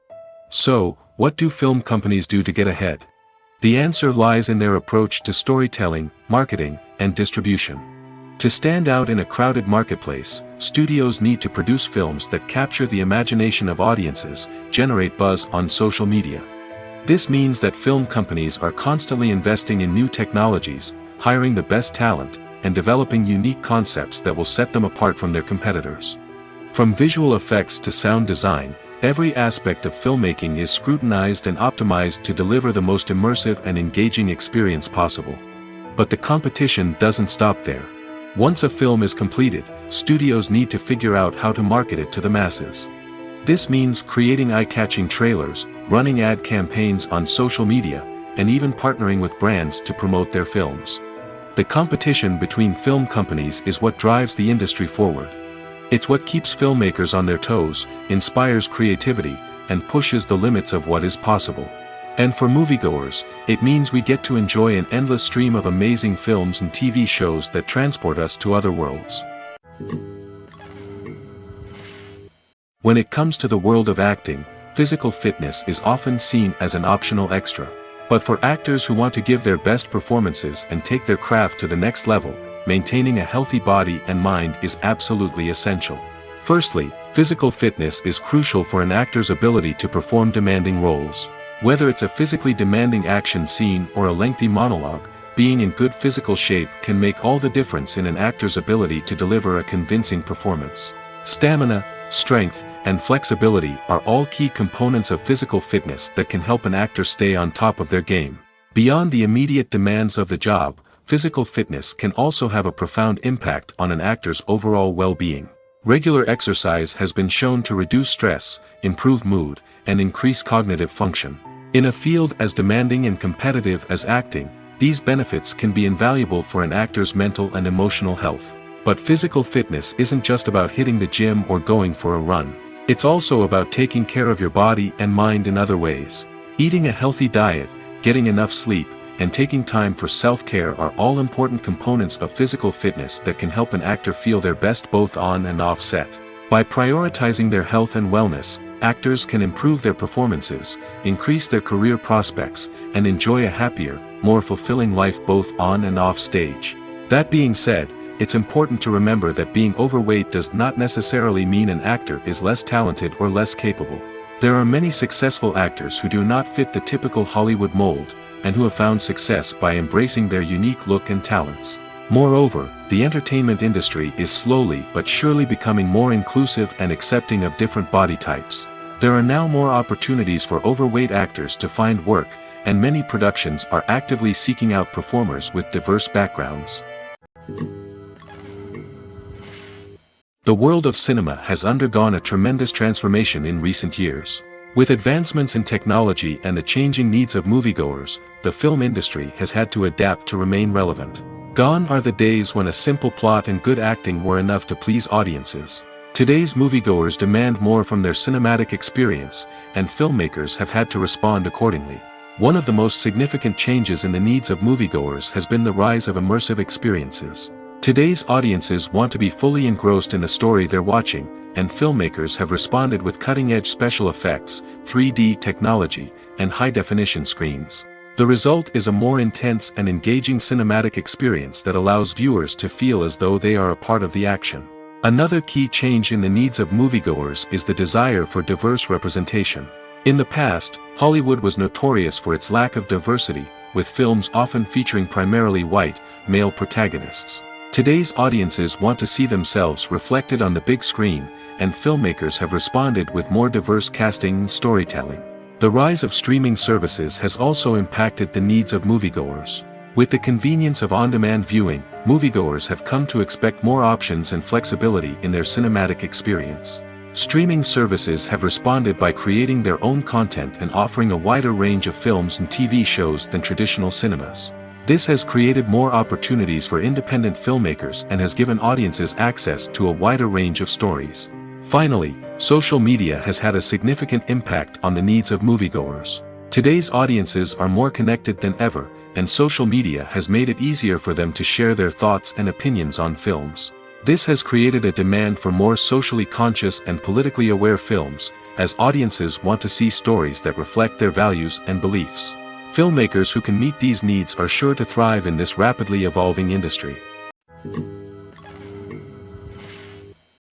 B: So, what do film companies do to get ahead? The answer lies in their approach to storytelling, marketing, and distribution. To stand out in a crowded marketplace, studios need to produce films that capture the imagination of audiences, generate buzz on social media. This means that film companies are constantly investing in new technologies, hiring the best talent, and developing unique concepts that will set them apart from their competitors. From visual effects to sound design, every aspect of filmmaking is scrutinized and optimized to deliver the most immersive and engaging experience possible. But the competition doesn't stop there. Once a film is completed, studios need to figure out how to market it to the masses. This means creating eye-catching trailers, running ad campaigns on social media, and even partnering with brands to promote their films. The competition between film companies is what drives the industry forward. It's what keeps filmmakers on their toes, inspires creativity, and pushes the limits of what is possible. And for moviegoers, it means we get to enjoy an endless stream of amazing films and TV shows that transport us to other worlds. When it comes to the world of acting, physical fitness is often seen as an optional extra. But for actors who want to give their best performances and take their craft to the next level, maintaining a healthy body and mind is absolutely essential. Firstly, physical fitness is crucial for an actor's ability to perform demanding roles. Whether it's a physically demanding action scene or a lengthy monologue, being in good physical shape can make all the difference in an actor's ability to deliver a convincing performance. Stamina, strength, and flexibility are all key components of physical fitness that can help an actor stay on top of their game. Beyond the immediate demands of the job, physical fitness can also have a profound impact on an actor's overall well-being. Regular exercise has been shown to reduce stress, improve mood, and increase cognitive function. In a field as demanding and competitive as acting, these benefits can be invaluable for an actor's mental and emotional health. But physical fitness isn't just about hitting the gym or going for a run. It's also about taking care of your body and mind in other ways. Eating a healthy diet, getting enough sleep, and taking time for self-care are all important components of physical fitness that can help an actor feel their best both on and off set. By prioritizing their health and wellness, actors can improve their performances, increase their career prospects, and enjoy a happier, more fulfilling life both on and off stage. That being said, it's important to remember that being overweight does not necessarily mean an actor is less talented or less capable. There are many successful actors who do not fit the typical Hollywood mold, and who have found success by embracing their unique look and talents. Moreover, the entertainment industry is slowly but surely becoming more inclusive and accepting of different body types. There are now more opportunities for overweight actors to find work, and many productions are actively seeking out performers with diverse backgrounds. The world of cinema has undergone a tremendous transformation in recent years. With advancements in technology and the changing needs of moviegoers, the film industry has had to adapt to remain relevant. Gone are the days when a simple plot and good acting were enough to please audiences. Today's moviegoers demand more from their cinematic experience, and filmmakers have had to respond accordingly. One of the most significant changes in the needs of moviegoers has been the rise of immersive experiences. Today's audiences want to be fully engrossed in the story they're watching, and filmmakers have responded with cutting-edge special effects, 3D technology, and high-definition screens. The result is a more intense and engaging cinematic experience that allows viewers to feel as though they are a part of the action. Another key change in the needs of moviegoers is the desire for diverse representation. In the past, Hollywood was notorious for its lack of diversity, with films often featuring primarily white, male protagonists. Today's audiences want to see themselves reflected on the big screen, and filmmakers have responded with more diverse casting and storytelling. The rise of streaming services has also impacted the needs of moviegoers. With the convenience of on-demand viewing, moviegoers have come to expect more options and flexibility in their cinematic experience. Streaming services have responded by creating their own content and offering a wider range of films and TV shows than traditional cinemas. This has created more opportunities for independent filmmakers and has given audiences access to a wider range of stories. Finally, social media has had a significant impact on the needs of moviegoers. Today's audiences are more connected than ever, and social media has made it easier for them to share their thoughts and opinions on films. This has created a demand for more socially conscious and politically aware films, as audiences want to see stories that reflect their values and beliefs. Filmmakers who can meet these needs are sure to thrive in this rapidly evolving industry.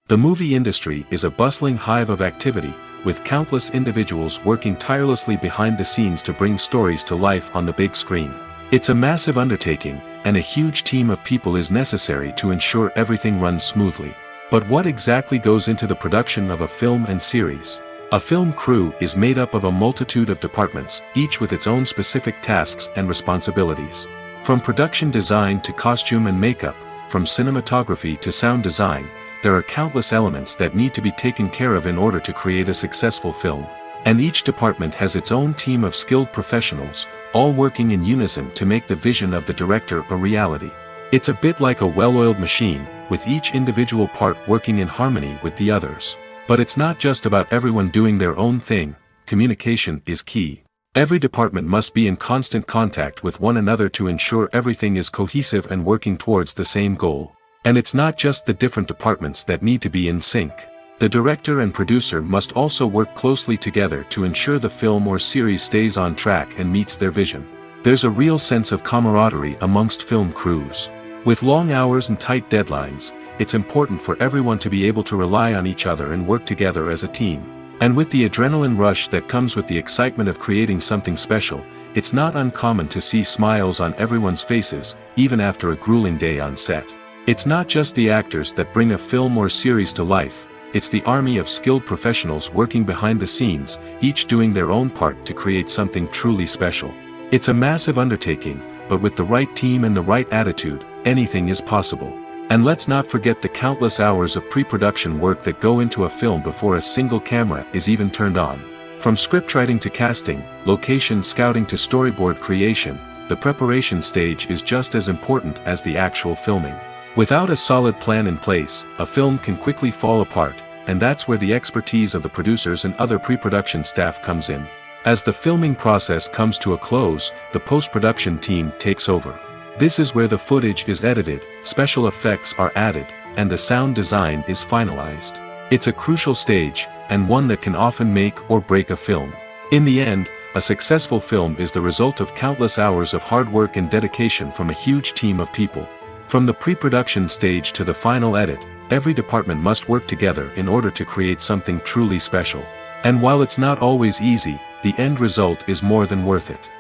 B: The movie industry is a bustling hive of activity, with countless individuals working tirelessly behind the scenes to bring stories to life on the big screen. It's a massive undertaking, and a huge team of people is necessary to ensure everything runs smoothly. But what exactly goes into the production of a film and series? A film crew is made up of a multitude of departments, each with its own specific tasks and responsibilities. From production design to costume and makeup, from cinematography to sound design, there are countless elements that need to be taken care of in order to create a successful film. And each department has its own team of skilled professionals, all working in unison to make the vision of the director a reality. It's a bit like a well-oiled machine, with each individual part working in harmony with the others. But it's not just about everyone doing their own thing. Communication is key. Every department must be in constant contact with one another to ensure everything is cohesive and working towards the same goal. And it's not just the different departments that need to be in sync. The director and producer must also work closely together to ensure the film or series stays on track and meets their vision. There's a real sense of camaraderie amongst film crews. With long hours and tight deadlines, it's important for everyone to be able to rely on each other and work together as a team. And with the adrenaline rush that comes with the excitement of creating something special, it's not uncommon to see smiles on everyone's faces, even after a grueling day on set. It's not just the actors that bring a film or series to life, it's the army of skilled professionals working behind the scenes, each doing their own part to create something truly special. It's a massive undertaking, but with the right team and the right attitude, anything is possible. And let's not forget the countless hours of pre-production work that go into a film before a single camera is even turned on. From scriptwriting to casting, location scouting to storyboard creation, the preparation stage is just as important as the actual filming. Without a solid plan in place, a film can quickly fall apart, and that's where the expertise of the producers and other pre-production staff comes in. As the filming process comes to a close, the post-production team takes over. This is where the footage is edited, special effects are added, and the sound design is finalized. It's a crucial stage, and one that can often make or break a film. In the end, a successful film is the result of countless hours of hard work and dedication from a huge team of people. From the pre-production stage to the final edit, every department must work together in order to create something truly special. And while it's not always easy, the end result is more than worth it.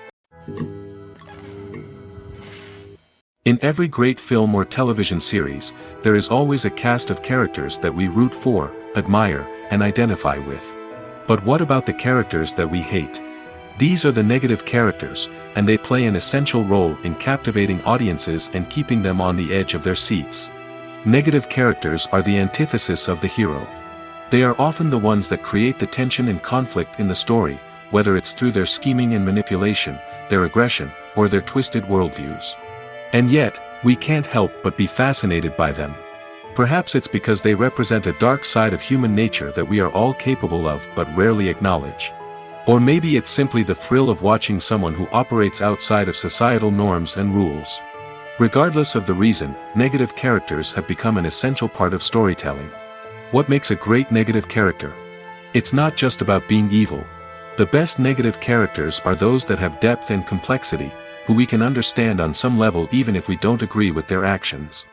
B: In every great film or television series, there is always a cast of characters that we root for, admire, and identify with. But what about the characters that we hate? These are the negative characters, and they play an essential role in captivating audiences and keeping them on the edge of their seats. Negative characters are the antithesis of the hero. They are often the ones that create the tension and conflict in the story, whether it's through their scheming and manipulation, their aggression, or their twisted worldviews. And yet, we can't help but be fascinated by them. Perhaps it's because they represent a dark side of human nature that we are all capable of but rarely acknowledge. Or maybe it's simply the thrill of watching someone who operates outside of societal norms and rules. Regardless of the reason, negative characters have become an essential part of storytelling. What makes a great negative character? It's not just about being evil. The best negative characters are those that have depth and complexity, who we can understand on some level even if we don't agree with their actions.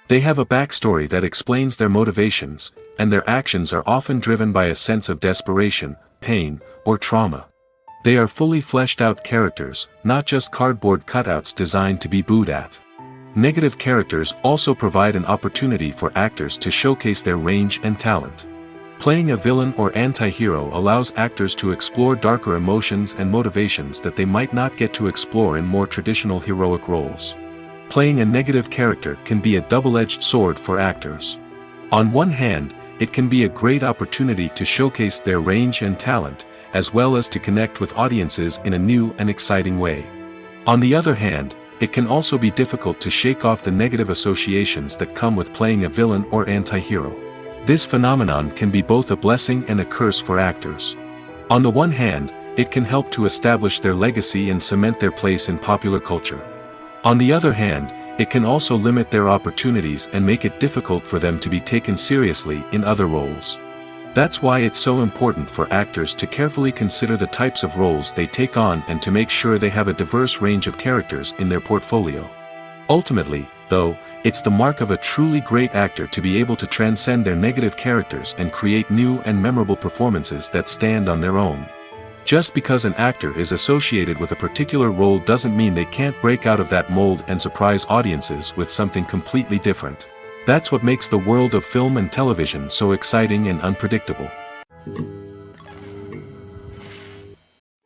B: They have a backstory that explains their motivations, and their actions are often driven by a sense of desperation, pain, or trauma. They are fully fleshed out characters, not just cardboard cutouts designed to be booed at. Negative characters also provide an opportunity for actors to showcase their range and talent. Playing a villain or anti-hero allows actors to explore darker emotions and motivations that they might not get to explore in more traditional heroic roles. Playing a negative character can be a double-edged sword for actors. On one hand, it can be a great opportunity to showcase their range and talent, as well as to connect with audiences in a new and exciting way. On the other hand, it can also be difficult to shake off the negative associations that come with playing a villain or anti-hero. This phenomenon can be both a blessing and a curse for actors. On the one hand, it can help to establish their legacy and cement their place in popular culture. On the other hand, it can also limit their opportunities and make it difficult for them to be taken seriously in other roles. That's why it's so important for actors to carefully consider the types of roles they take on and to make sure they have a diverse range of characters in their portfolio. Ultimately, though, it's the mark of a truly great actor to be able to transcend their negative characters and create new and memorable performances that stand on their own. Just because an actor is associated with a particular role doesn't mean they can't break out of that mold and surprise audiences with something completely different. That's what makes the world of film and television so exciting and unpredictable.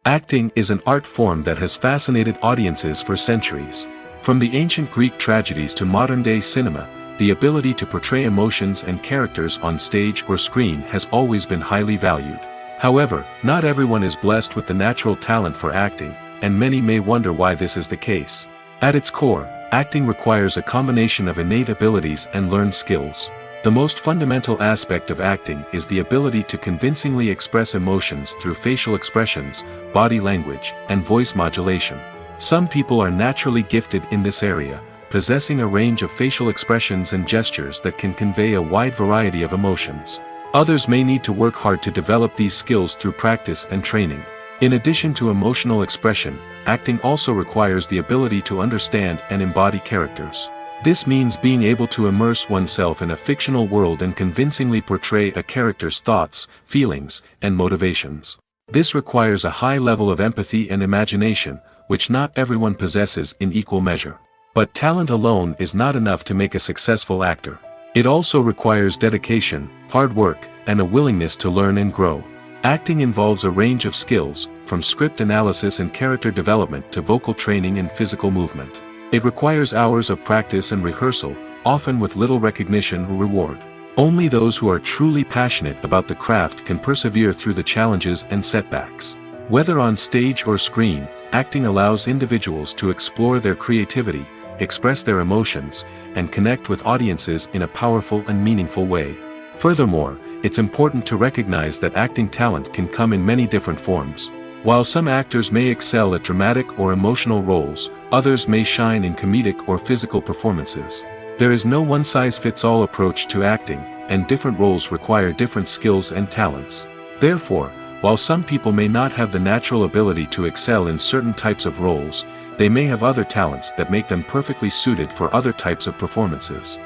B: Acting is an art form that has fascinated audiences for centuries. From the ancient Greek tragedies to modern-day cinema, the ability to portray emotions and characters on stage or screen has always been highly valued. However, not everyone is blessed with the natural talent for acting, and many may wonder why this is the case. At its core, acting requires a combination of innate abilities and learned skills. The most fundamental aspect of acting is the ability to convincingly express emotions through facial expressions, body language, and voice modulation. Some people are naturally gifted in this area, possessing a range of facial expressions and gestures that can convey a wide variety of emotions. Others may need to work hard to develop these skills through practice and training. In addition to emotional expression, acting also requires the ability to understand and embody characters. This means being able to immerse oneself in a fictional world and convincingly portray a character's thoughts, feelings, and motivations. This requires a high level of empathy and imagination, which not everyone possesses in equal measure. But talent alone is not enough to make a successful actor. It also requires dedication, hard work, and a willingness to learn and grow. Acting involves a range of skills, from script analysis and character development to vocal training and physical movement. It requires hours of practice and rehearsal, often with little recognition or reward. Only those who are truly passionate about the craft can persevere through the challenges and setbacks. Whether on stage or screen, acting allows individuals to explore their creativity, express their emotions, and connect with audiences in a powerful and meaningful way. Furthermore, it's important to recognize that acting talent can come in many different forms. While some actors may excel at dramatic or emotional roles, others may shine in comedic or physical performances. There is no one-size-fits-all approach to acting, and different roles require different skills and talents. Therefore, while some people may not have the natural ability to excel in certain types of roles, they may have other talents that make them perfectly suited for other types of performances.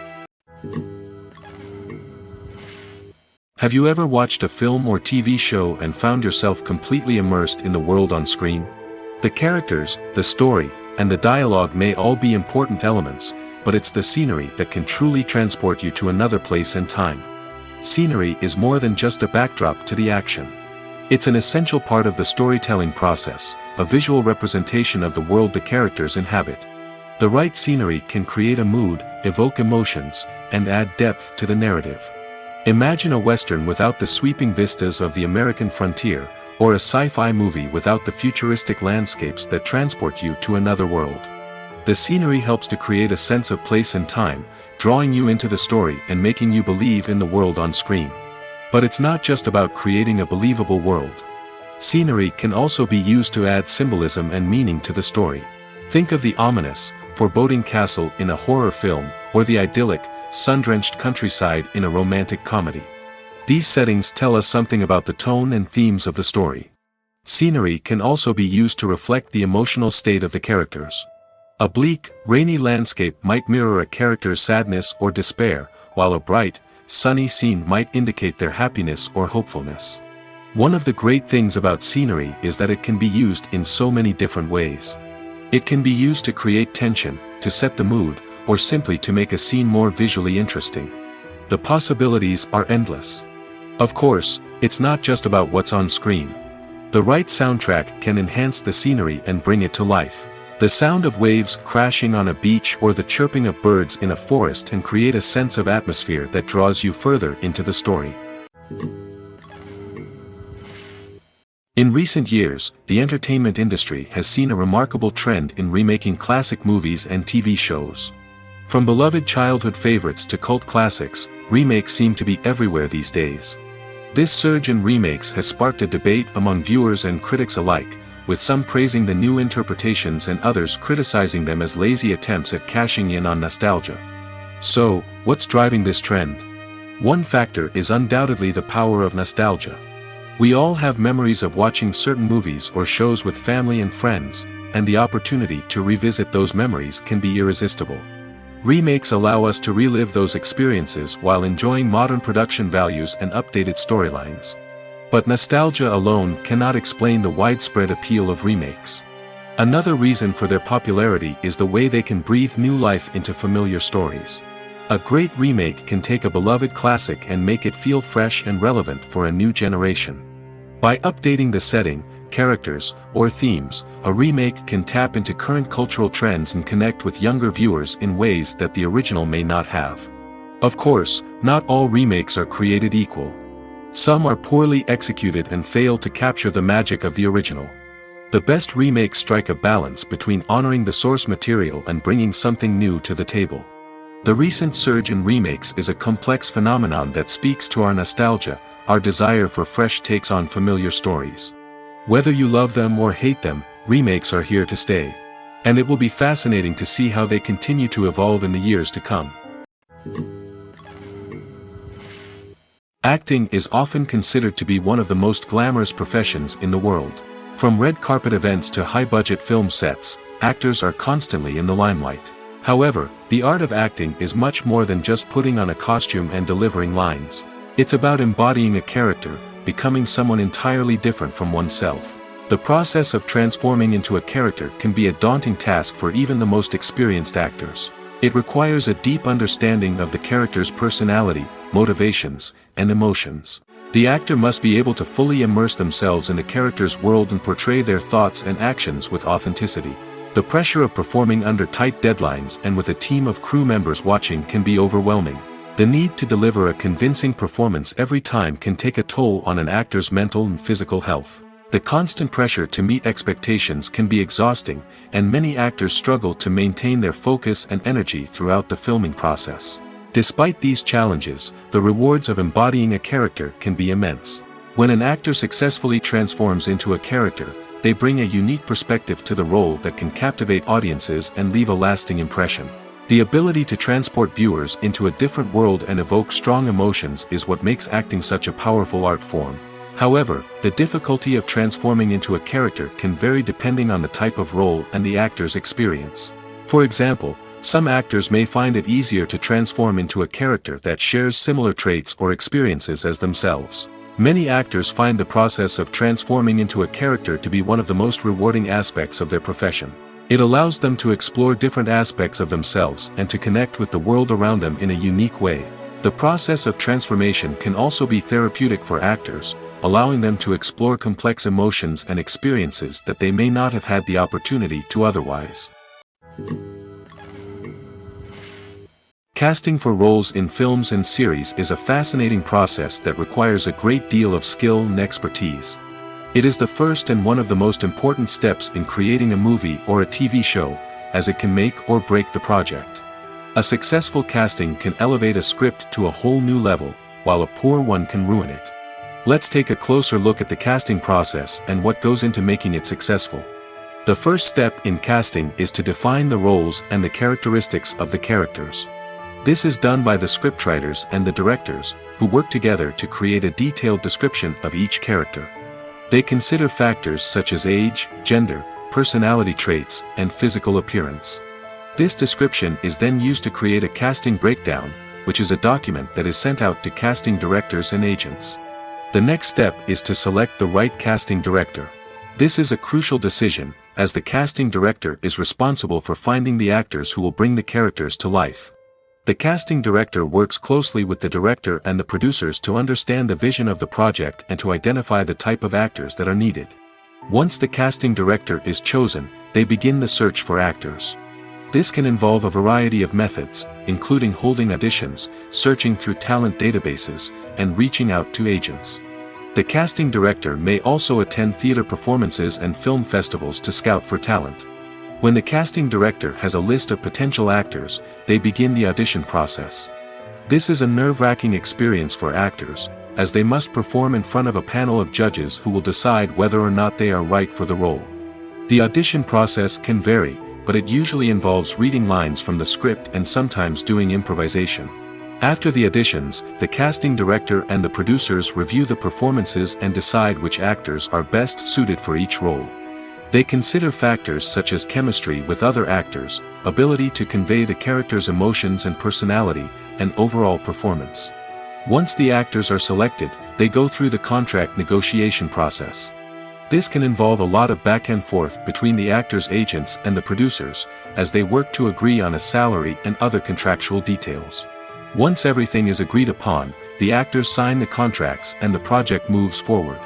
B: Have you ever watched a film or TV show and found yourself completely immersed in the world on screen? The characters, the story, and the dialogue may all be important elements, but it's the scenery that can truly transport you to another place and time. Scenery is more than just a backdrop to the action. It's an essential part of the storytelling process, a visual representation of the world the characters inhabit. The right scenery can create a mood, evoke emotions, and add depth to the narrative. Imagine a Western without the sweeping vistas of the American frontier, or a sci-fi movie without the futuristic landscapes that transport you to another world. The scenery helps to create a sense of place and time, drawing you into the story and making you believe in the world on screen. But it's not just about creating a believable world. Scenery can also be used to add symbolism and meaning to the story. Think of the ominous, foreboding castle in a horror film, or the idyllic, sun-drenched countryside in a romantic comedy. These settings tell us something about the tone and themes of the story. Scenery can also be used to reflect the emotional state of the characters. A bleak, rainy landscape might mirror a character's sadness or despair, while a bright, sunny scene might indicate their happiness or hopefulness. One of the great things about scenery is that it can be used in so many different ways. It can be used to create tension, to set the mood, or simply to make a scene more visually interesting. The possibilities are endless. Of course, it's not just about what's on screen. The right soundtrack can enhance the scenery and bring it to life. The sound of waves crashing on a beach or the chirping of birds in a forest can create a sense of atmosphere that draws you further into the story. In recent years, the entertainment industry has seen a remarkable trend in remaking classic movies and TV shows. From beloved childhood favorites to cult classics, remakes seem to be everywhere these days. This surge in remakes has sparked a debate among viewers and critics alike, with some praising the new interpretations and others criticizing them as lazy attempts at cashing in on nostalgia. So, what's driving this trend? One factor is undoubtedly the power of nostalgia. We all have memories of watching certain movies or shows with family and friends, and the opportunity to revisit those memories can be irresistible. Remakes allow us to relive those experiences while enjoying modern production values and updated storylines. But nostalgia alone cannot explain the widespread appeal of remakes. Another reason for their popularity is the way they can breathe new life into familiar stories. A great remake can take a beloved classic and make it feel fresh and relevant for a new generation. By updating the setting, characters, or themes, a remake can tap into current cultural trends and connect with younger viewers in ways that the original may not have. Of course, not all remakes are created equal. Some are poorly executed and fail to capture the magic of the original. The best remakes strike a balance between honoring the source material and bringing something new to the table. The recent surge in remakes is a complex phenomenon that speaks to our nostalgia, our desire for fresh takes on familiar stories. Whether you love them or hate them, remakes are here to stay. And it will be fascinating to see how they continue to evolve in the years to come. Acting is often considered to be one of the most glamorous professions in the world. From red carpet events to high-budget film sets, actors are constantly in the limelight. However, the art of acting is much more than just putting on a costume and delivering lines. It's about embodying a character, becoming someone entirely different from oneself. The process of transforming into a character can be a daunting task for even the most experienced actors. It requires a deep understanding of the character's personality, motivations, and emotions. The actor must be able to fully immerse themselves in the character's world and portray their thoughts and actions with authenticity. The pressure of performing under tight deadlines and with a team of crew members watching can be overwhelming. The need to deliver a convincing performance every time can take a toll on an actor's mental and physical health. The constant pressure to meet expectations can be exhausting, and many actors struggle to maintain their focus and energy throughout the filming process. Despite these challenges, the rewards of embodying a character can be immense. When an actor successfully transforms into a character, they bring a unique perspective to the role that can captivate audiences and leave a lasting impression. The ability to transport viewers into a different world and evoke strong emotions is what makes acting such a powerful art form. However, the difficulty of transforming into a character can vary depending on the type of role and the actor's experience. For example, some actors may find it easier to transform into a character that shares similar traits or experiences as themselves. Many actors find the process of transforming into a character to be one of the most rewarding aspects of their profession. It allows them to explore different aspects of themselves and to connect with the world around them in a unique way. The process of transformation can also be therapeutic for actors, allowing them to explore complex emotions and experiences that they may not have had the opportunity to otherwise. Casting for roles in films and series is a fascinating process that requires a great deal of skill and expertise. It is the first and one of the most important steps in creating a movie or a TV show, as it can make or break the project. A successful casting can elevate a script to a whole new level, while a poor one can ruin it. Let's take a closer look at the casting process and what goes into making it successful. The first step in casting is to define the roles and the characteristics of the characters. This is done by the scriptwriters and the directors, who work together to create a detailed description of each character. They consider factors such as age, gender, personality traits, and physical appearance. This description is then used to create a casting breakdown, which is a document that is sent out to casting directors and agents. The next step is to select the right casting director. This is a crucial decision, as the casting director is responsible for finding the actors who will bring the characters to life. The casting director works closely with the director and the producers to understand the vision of the project and to identify the type of actors that are needed. Once the casting director is chosen, they begin the search for actors. This can involve a variety of methods, including holding auditions, searching through talent databases, and reaching out to agents. The casting director may also attend theater performances and film festivals to scout for talent. When the casting director has a list of potential actors, they begin the audition process. This is a nerve-wracking experience for actors, as they must perform in front of a panel of judges who will decide whether or not they are right for the role. The audition process can vary, but it usually involves reading lines from the script and sometimes doing improvisation. After the auditions, the casting director and the producers review the performances and decide which actors are best suited for each role. They consider factors such as chemistry with other actors, ability to convey the character's emotions and personality, and overall performance. Once the actors are selected, they go through the contract negotiation process. This can involve a lot of back and forth between the actors' agents and the producers, as they work to agree on a salary and other contractual details. Once everything is agreed upon, the actors sign the contracts and the project moves forward.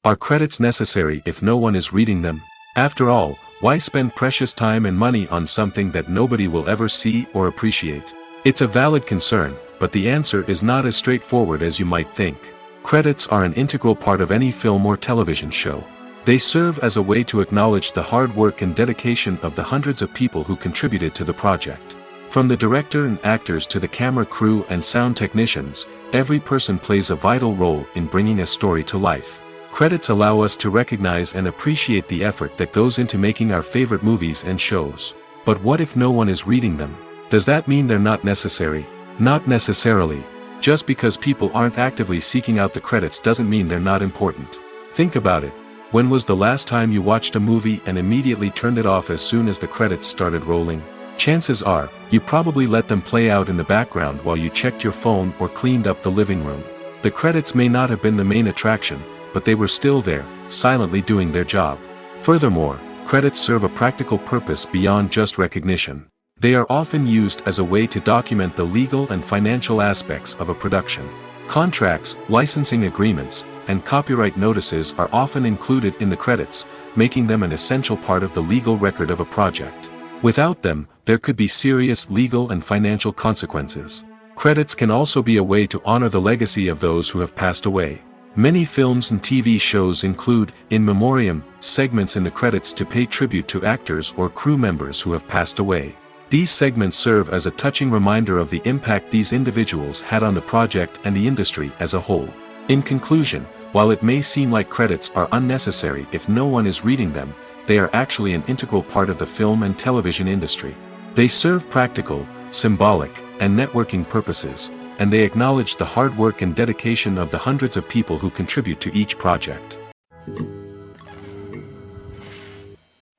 B: Are credits necessary if no one is reading them? After all, why spend precious time and money on something that nobody will ever see or appreciate? It's a valid concern, but the answer is not as straightforward as you might think. Credits are an integral part of any film or television show. They serve as a way to acknowledge the hard work and dedication of the hundreds of people who contributed to the project. From the director and actors to the camera crew and sound technicians, every person plays a vital role in bringing a story to life. Credits allow us to recognize and appreciate the effort that goes into making our favorite movies and shows. But what if no one is reading them? Does that mean they're not necessary? Not necessarily. Just because people aren't actively seeking out the credits doesn't mean they're not important. Think about it. When was the last time you watched a movie and immediately turned it off as soon as the credits started rolling? Chances are, you probably let them play out in the background while you checked your phone or cleaned up the living room. The credits may not have been the main attraction, but they were still there, silently doing their job. Furthermore, credits serve a practical purpose beyond just recognition. They are often used as a way to document the legal and financial aspects of a production. Contracts, licensing agreements, and copyright notices are often included in the credits, making them an essential part of the legal record of a project. Without them, there could be serious legal and financial consequences. Credits can also be a way to honor the legacy of those who have passed away. Many films and TV shows include, in memoriam, segments in the credits to pay tribute to actors or crew members who have passed away. These segments serve as a touching reminder of the impact these individuals had on the project and the industry as a whole. In conclusion, while it may seem like credits are unnecessary if no one is reading them, they are actually an integral part of the film and television industry. They serve practical, symbolic, and networking purposes, and they acknowledge the hard work and dedication of the hundreds of people who contribute to each project.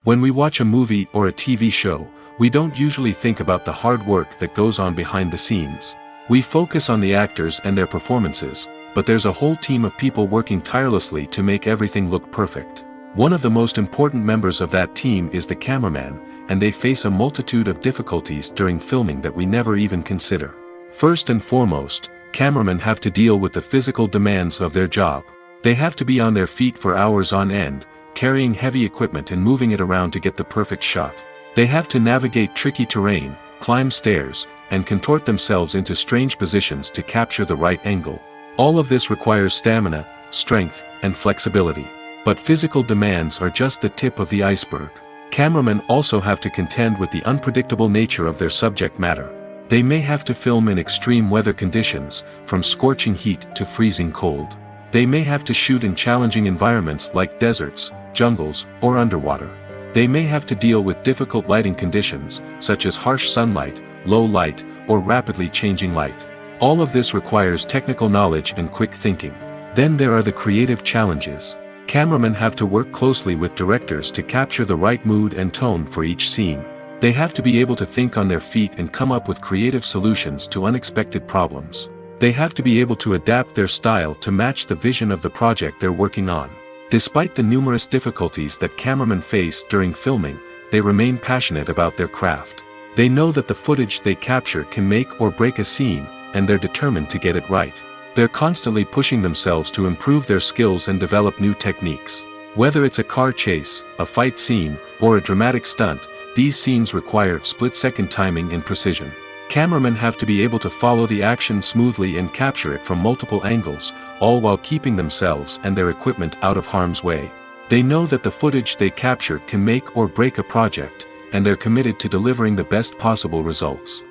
B: When we watch a movie or a TV show, we don't usually think about the hard work that goes on behind the scenes. We focus on the actors and their performances, but there's a whole team of people working tirelessly to make everything look perfect. One of the most important members of that team is the cameraman, and they face a multitude of difficulties during filming that we never even consider. First and foremost, cameramen have to deal with the physical demands of their job. They have to be on their feet for hours on end, carrying heavy equipment and moving it around to get the perfect shot. They have to navigate tricky terrain, climb stairs, and contort themselves into strange positions to capture the right angle. All of this requires stamina, strength, and flexibility. But physical demands are just the tip of the iceberg. Cameramen also have to contend with the unpredictable nature of their subject matter. They may have to film in extreme weather conditions, from scorching heat to freezing cold. They may have to shoot in challenging environments like deserts, jungles, or underwater. They may have to deal with difficult lighting conditions, such as harsh sunlight, low light, or rapidly changing light. All of this requires technical knowledge and quick thinking. Then there are the creative challenges. Cameramen have to work closely with directors to capture the right mood and tone for each scene. They have to be able to think on their feet and come up with creative solutions to unexpected problems. They have to be able to adapt their style to match the vision of the project they're working on. Despite the numerous difficulties that cameramen face during filming, they remain passionate about their craft. They know that the footage they capture can make or break a scene, and they're determined to get it right. They're constantly pushing themselves to improve their skills and develop new techniques. Whether it's a car chase, a fight scene, or a dramatic stunt, these scenes require split-second timing and precision. Cameramen have to be able to follow the action smoothly and capture it from multiple angles, all while keeping themselves and their equipment out of harm's way. They know that the footage they capture can make or break a project, and they're committed to delivering the best possible results.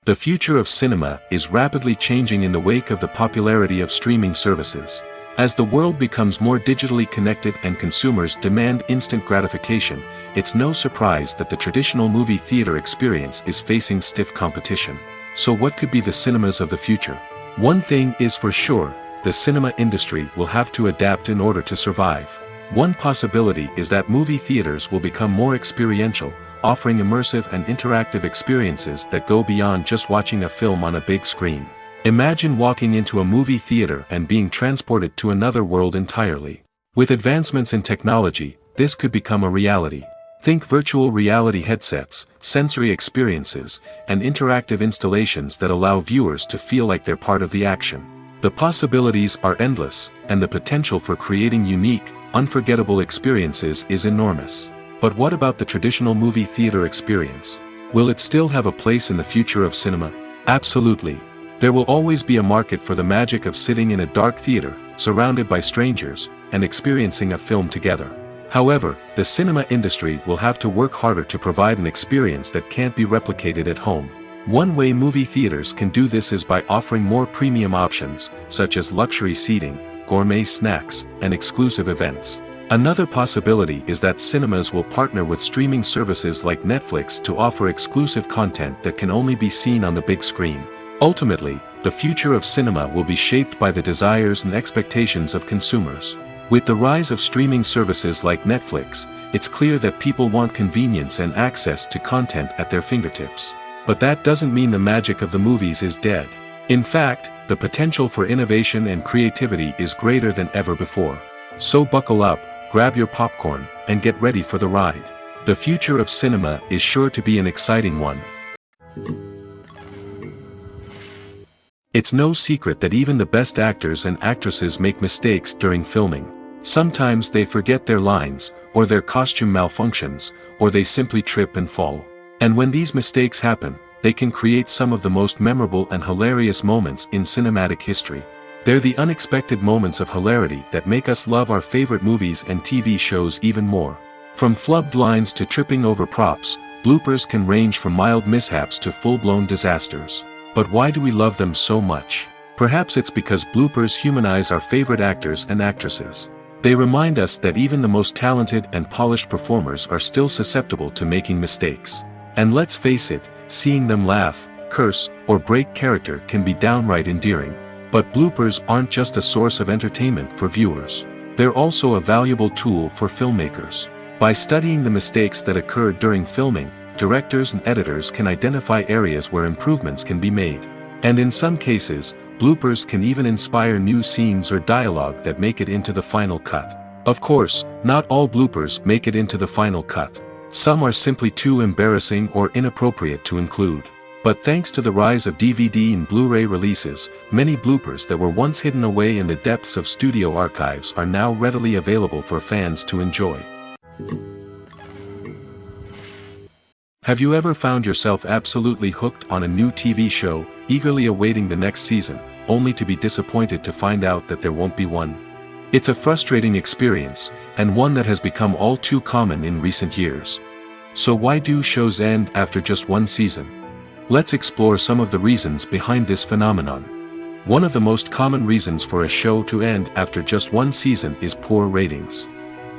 B: The future of cinema is rapidly changing in the wake of the popularity of streaming services. As the world becomes more digitally connected and consumers demand instant gratification, it's no surprise that the traditional movie theater experience is facing stiff competition. So what could be the cinemas of the future? One thing is for sure, the cinema industry will have to adapt in order to survive. One possibility is that movie theaters will become more experiential, offering immersive and interactive experiences that go beyond just watching a film on a big screen. Imagine walking into a movie theater and being transported to another world entirely. With advancements in technology, this could become a reality. Think virtual reality headsets, sensory experiences, and interactive installations that allow viewers to feel like they're part of the action. The possibilities are endless, and the potential for creating unique, unforgettable experiences is enormous. But what about the traditional movie theater experience? Will it still have a place in the future of cinema? Absolutely. There will always be a market for the magic of sitting in a dark theater, surrounded by strangers, and experiencing a film together. However, the cinema industry will have to work harder to provide an experience that can't be replicated at home. One way movie theaters can do this is by offering more premium options, such as luxury seating, gourmet snacks, and exclusive events. Another possibility is that cinemas will partner with streaming services like Netflix to offer exclusive content that can only be seen on the big screen. Ultimately, the future of cinema will be shaped by the desires and expectations of consumers. With the rise of streaming services like Netflix, it's clear that people want convenience and access to content at their fingertips. But that doesn't mean the magic of the movies is dead. In fact, the potential for innovation and creativity is greater than ever before. So buckle up, grab your popcorn, and get ready for the ride. The future of cinema is sure to be an exciting one. It's no secret that even the best actors and actresses make mistakes during filming. Sometimes they forget their lines, or their costume malfunctions, or they simply trip and fall. And when these mistakes happen, they can create some of the most memorable and hilarious moments in cinematic history. They're the unexpected moments of hilarity that make us love our favorite movies and TV shows even more. From flubbed lines to tripping over props, bloopers can range from mild mishaps to full-blown disasters. But why do we love them so much? Perhaps it's because bloopers humanize our favorite actors and actresses. They remind us that even the most talented and polished performers are still susceptible to making mistakes. And let's face it, seeing them laugh, curse, or break character can be downright endearing. But bloopers aren't just a source of entertainment for viewers. They're also a valuable tool for filmmakers. By studying the mistakes that occurred during filming, directors and editors can identify areas where improvements can be made. And in some cases, bloopers can even inspire new scenes or dialogue that make it into the final cut. Of course, not all bloopers make it into the final cut. Some are simply too embarrassing or inappropriate to include. But thanks to the rise of DVD and Blu-ray releases, many bloopers that were once hidden away in the depths of studio archives are now readily available for fans to enjoy. Have you ever found yourself absolutely hooked on a new TV show, eagerly awaiting the next season, only to be disappointed to find out that there won't be one? It's a frustrating experience, and one that has become all too common in recent years. So why do shows end after just one season? Let's explore some of the reasons behind this phenomenon. One of the most common reasons for a show to end after just one season is poor ratings.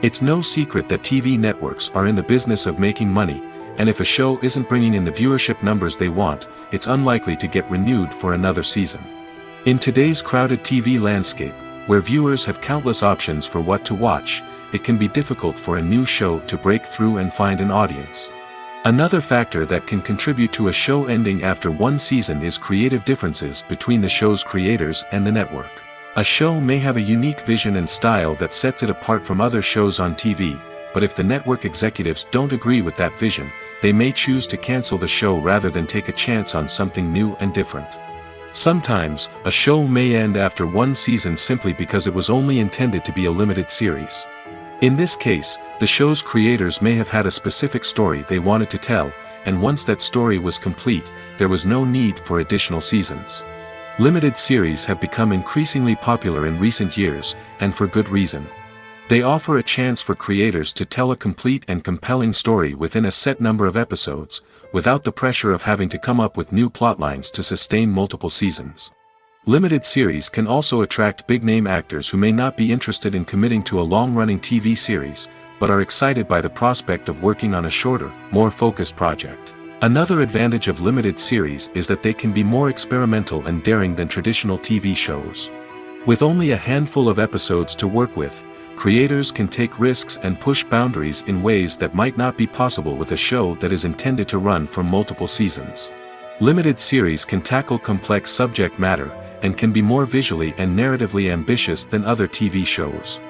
B: It's no secret that TV networks are in the business of making money, and if a show isn't bringing in the viewership numbers they want, it's unlikely to get renewed for another season. In today's crowded TV landscape, where viewers have countless options for what to watch, it can be difficult for a new show to break through and find an audience. Another factor that can contribute to a show ending after one season is creative differences between the show's creators and the network. A show may have a unique vision and style that sets it apart from other shows on TV, but if the network executives don't agree with that vision, they may choose to cancel the show rather than take a chance on something new and different. Sometimes, a show may end after one season simply because it was only intended to be a limited series. In this case, the show's creators may have had a specific story they wanted to tell, and once that story was complete, there was no need for additional seasons. Limited series have become increasingly popular in recent years, and for good reason. They offer a chance for creators to tell a complete and compelling story within a set number of episodes, without the pressure of having to come up with new plotlines to sustain multiple seasons. Limited series can also attract big-name actors who may not be interested in committing to a long-running TV series, but are excited by the prospect of working on a shorter, more focused project. Another advantage of limited series is that they can be more experimental and daring than traditional TV shows. With only a handful of episodes to work with, creators can take risks and push boundaries in ways that might not be possible with a show that is intended to run for multiple seasons. Limited series can tackle complex subject matter, and can be more visually and narratively ambitious than other TV shows.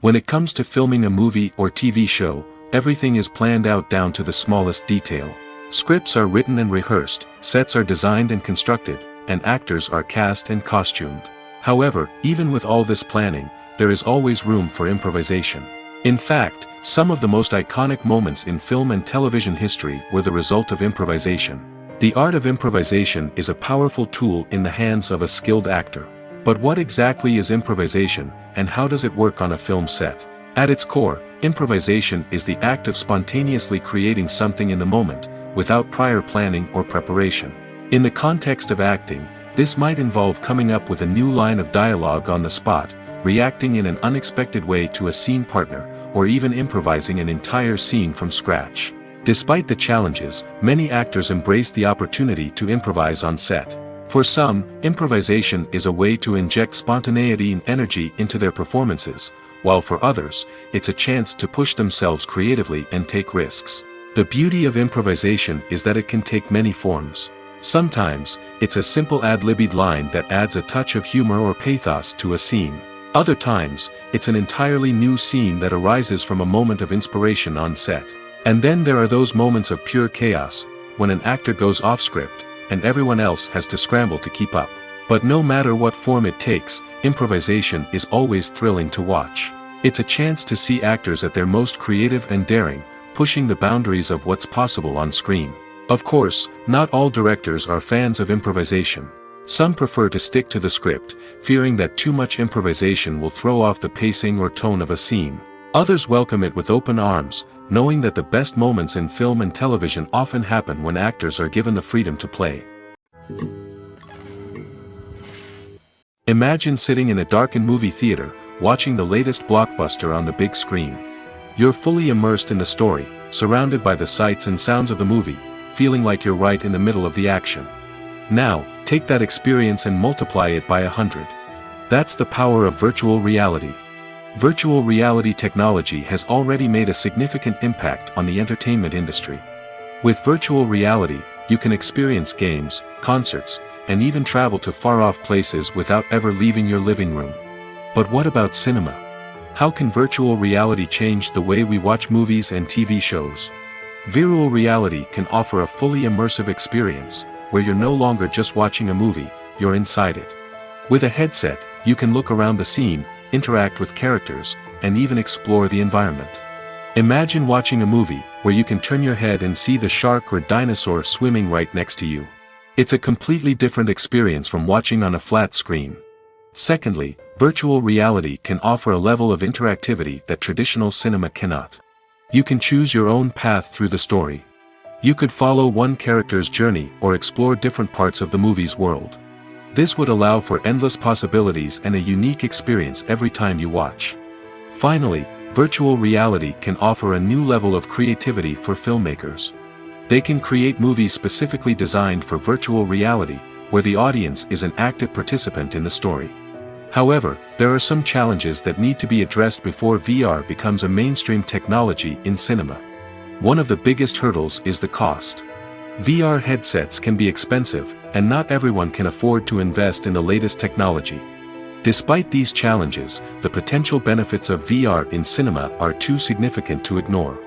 B: When it comes to filming a movie or TV show, everything is planned out down to the smallest detail. Scripts are written and rehearsed, sets are designed and constructed, and actors are cast and costumed. However, even with all this planning, there is always room for improvisation. In fact, some of the most iconic moments in film and television history were the result of improvisation. The art of improvisation is a powerful tool in the hands of a skilled actor. But what exactly is improvisation, and how does it work on a film set? At its core, improvisation is the act of spontaneously creating something in the moment, without prior planning or preparation. In the context of acting, this might involve coming up with a new line of dialogue on the spot, reacting in an unexpected way to a scene partner, or even improvising an entire scene from scratch. Despite the challenges, many actors embrace the opportunity to improvise on set. For some, improvisation is a way to inject spontaneity and energy into their performances, while for others, it's a chance to push themselves creatively and take risks. The beauty of improvisation is that it can take many forms. Sometimes, it's a simple ad-libbed line that adds a touch of humor or pathos to a scene. Other times, it's an entirely new scene that arises from a moment of inspiration on set. And then there are those moments of pure chaos, when an actor goes off script, and everyone else has to scramble to keep up. But no matter what form it takes, improvisation is always thrilling to watch. It's a chance to see actors at their most creative and daring, pushing the boundaries of what's possible on screen. Of course, not all directors are fans of improvisation. Some prefer to stick to the script, fearing that too much improvisation will throw off the pacing or tone of a scene. Others welcome it with open arms, knowing that the best moments in film and television often happen when actors are given the freedom to play. Imagine sitting in a darkened movie theater, watching the latest blockbuster on the big screen. You're fully immersed in the story, surrounded by the sights and sounds of the movie, feeling like you're right in the middle of the action. Now, take that experience and multiply it by 100. That's the power of virtual reality. Virtual reality technology has already made a significant impact on the entertainment industry. With virtual reality, you can experience games, concerts, and even travel to far-off places without ever leaving your living room. But what about cinema? How can virtual reality change the way we watch movies and TV shows? Virtual reality can offer a fully immersive experience, where you're no longer just watching a movie, you're inside it. With a headset, you can look around the scene, interact with characters, and even explore the environment. Imagine watching a movie where you can turn your head and see the shark or dinosaur swimming right next to you. It's a completely different experience from watching on a flat screen. Secondly, virtual reality can offer a level of interactivity that traditional cinema cannot. You can choose your own path through the story. You could follow one character's journey or explore different parts of the movie's world. This would allow for endless possibilities and a unique experience every time you watch. Finally, virtual reality can offer a new level of creativity for filmmakers. They can create movies specifically designed for virtual reality, where the audience is an active participant in the story. However, there are some challenges that need to be addressed before VR becomes a mainstream technology in cinema. One of the biggest hurdles is the cost. VR headsets can be expensive, and not everyone can afford to invest in the latest technology. Despite these challenges, the potential benefits of VR in cinema are too significant to ignore.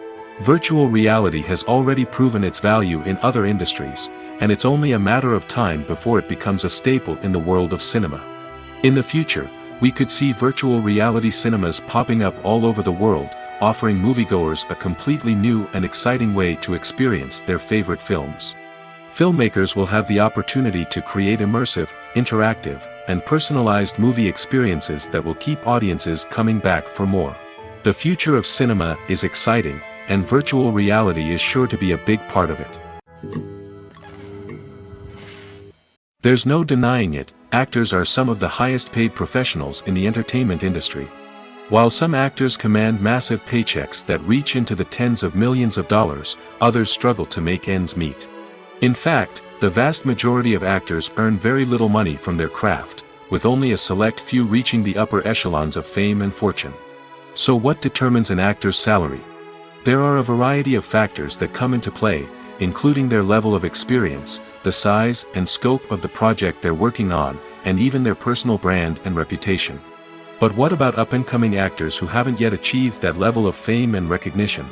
B: Virtual reality has already proven its value in other industries, and it's only a matter of time before it becomes a staple in the world of cinema. In the future, we could see virtual reality cinemas popping up all over the world, offering moviegoers a completely new and exciting way to experience their favorite films. Filmmakers will have the opportunity to create immersive, interactive, and personalized movie experiences that will keep audiences coming back for more. The future of cinema is exciting, and virtual reality is sure to be a big part of it. There's no denying it, actors are some of the highest paid professionals in the entertainment industry. While some actors command massive paychecks that reach into the tens of millions of dollars, others struggle to make ends meet. In fact, the vast majority of actors earn very little money from their craft, with only a select few reaching the upper echelons of fame and fortune. So what determines an actor's salary? There are a variety of factors that come into play, including their level of experience, the size and scope of the project they're working on, and even their personal brand and reputation. But what about up-and-coming actors who haven't yet achieved that level of fame and recognition?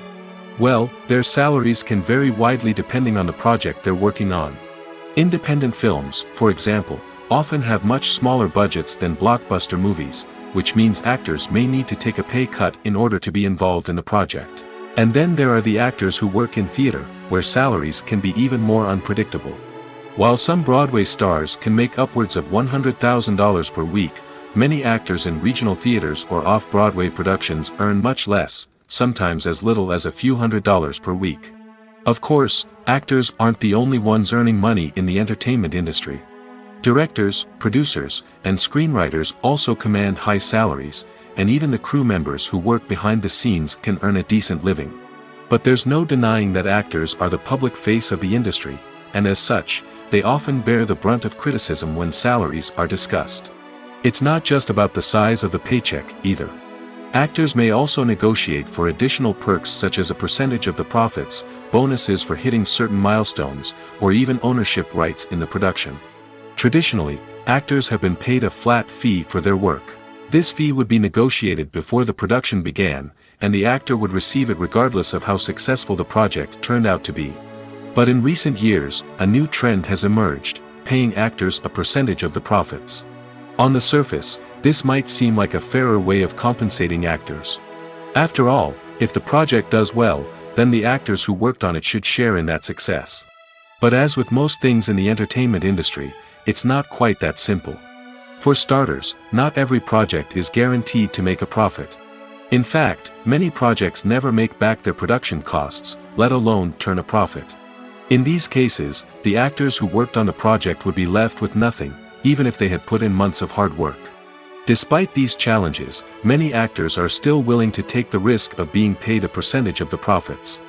B: Well, their salaries can vary widely depending on the project they're working on. Independent films, for example, often have much smaller budgets than blockbuster movies, which means actors may need to take a pay cut in order to be involved in the project. And then there are the actors who work in theater, where salaries can be even more unpredictable. While some Broadway stars can make upwards of $100,000 per week, many actors in regional theaters or off-Broadway productions earn much less, sometimes as little as a few $100s per week. Of course, actors aren't the only ones earning money in the entertainment industry. Directors, producers, and screenwriters also command high salaries, and even the crew members who work behind the scenes can earn a decent living. But there's no denying that actors are the public face of the industry, and as such, they often bear the brunt of criticism when salaries are discussed. It's not just about the size of the paycheck, either. Actors may also negotiate for additional perks such as a percentage of the profits, bonuses for hitting certain milestones, or even ownership rights in the production. Traditionally, actors have been paid a flat fee for their work. This fee would be negotiated before the production began, and the actor would receive it regardless of how successful the project turned out to be. But in recent years, a new trend has emerged, paying actors a percentage of the profits. On the surface, this might seem like a fairer way of compensating actors. After all, if the project does well, then the actors who worked on it should share in that success. But as with most things in the entertainment industry, it's not quite that simple. For starters, not every project is guaranteed to make a profit. In fact, many projects never make back their production costs, let alone turn a profit. In these cases, the actors who worked on the project would be left with nothing, even if they had put in months of hard work. Despite these challenges, many actors are still willing to take the risk of being paid a percentage of the profits.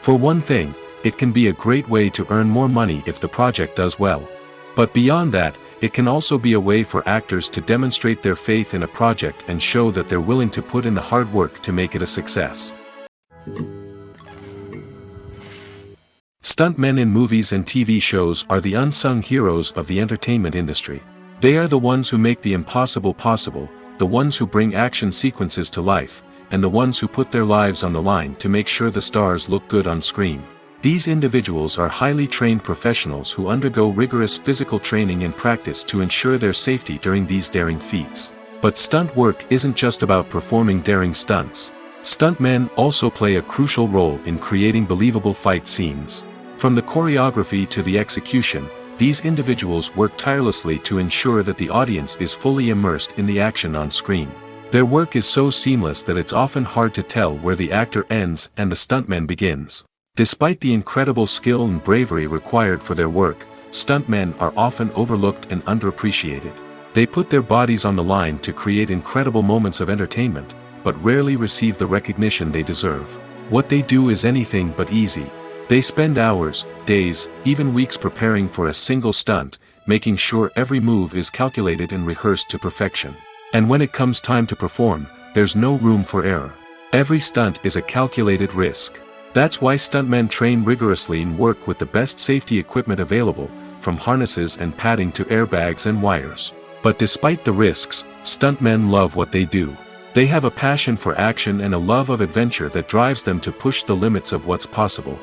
B: For one thing, it can be a great way to earn more money if the project does well. But beyond that, it can also be a way for actors to demonstrate their faith in a project and show that they're willing to put in the hard work to make it a success. Stuntmen in movies and TV shows are the unsung heroes of the entertainment industry. They are the ones who make the impossible possible, the ones who bring action sequences to life, and the ones who put their lives on the line to make sure the stars look good on screen. These individuals are highly trained professionals who undergo rigorous physical training and practice to ensure their safety during these daring feats. But stunt work isn't just about performing daring stunts. Stuntmen also play a crucial role in creating believable fight scenes. From the choreography to the execution, these individuals work tirelessly to ensure that the audience is fully immersed in the action on screen. Their work is so seamless that it's often hard to tell where the actor ends and the stuntman begins. Despite the incredible skill and bravery required for their work, stuntmen are often overlooked and underappreciated. They put their bodies on the line to create incredible moments of entertainment, but rarely receive the recognition they deserve. What they do is anything but easy. They spend hours, days, even weeks preparing for a single stunt, making sure every move is calculated and rehearsed to perfection. And when it comes time to perform, there's no room for error. Every stunt is a calculated risk. That's why stuntmen train rigorously and work with the best safety equipment available, from harnesses and padding to airbags and wires. But despite the risks, stuntmen love what they do. They have a passion for action and a love of adventure that drives them to push the limits of what's possible.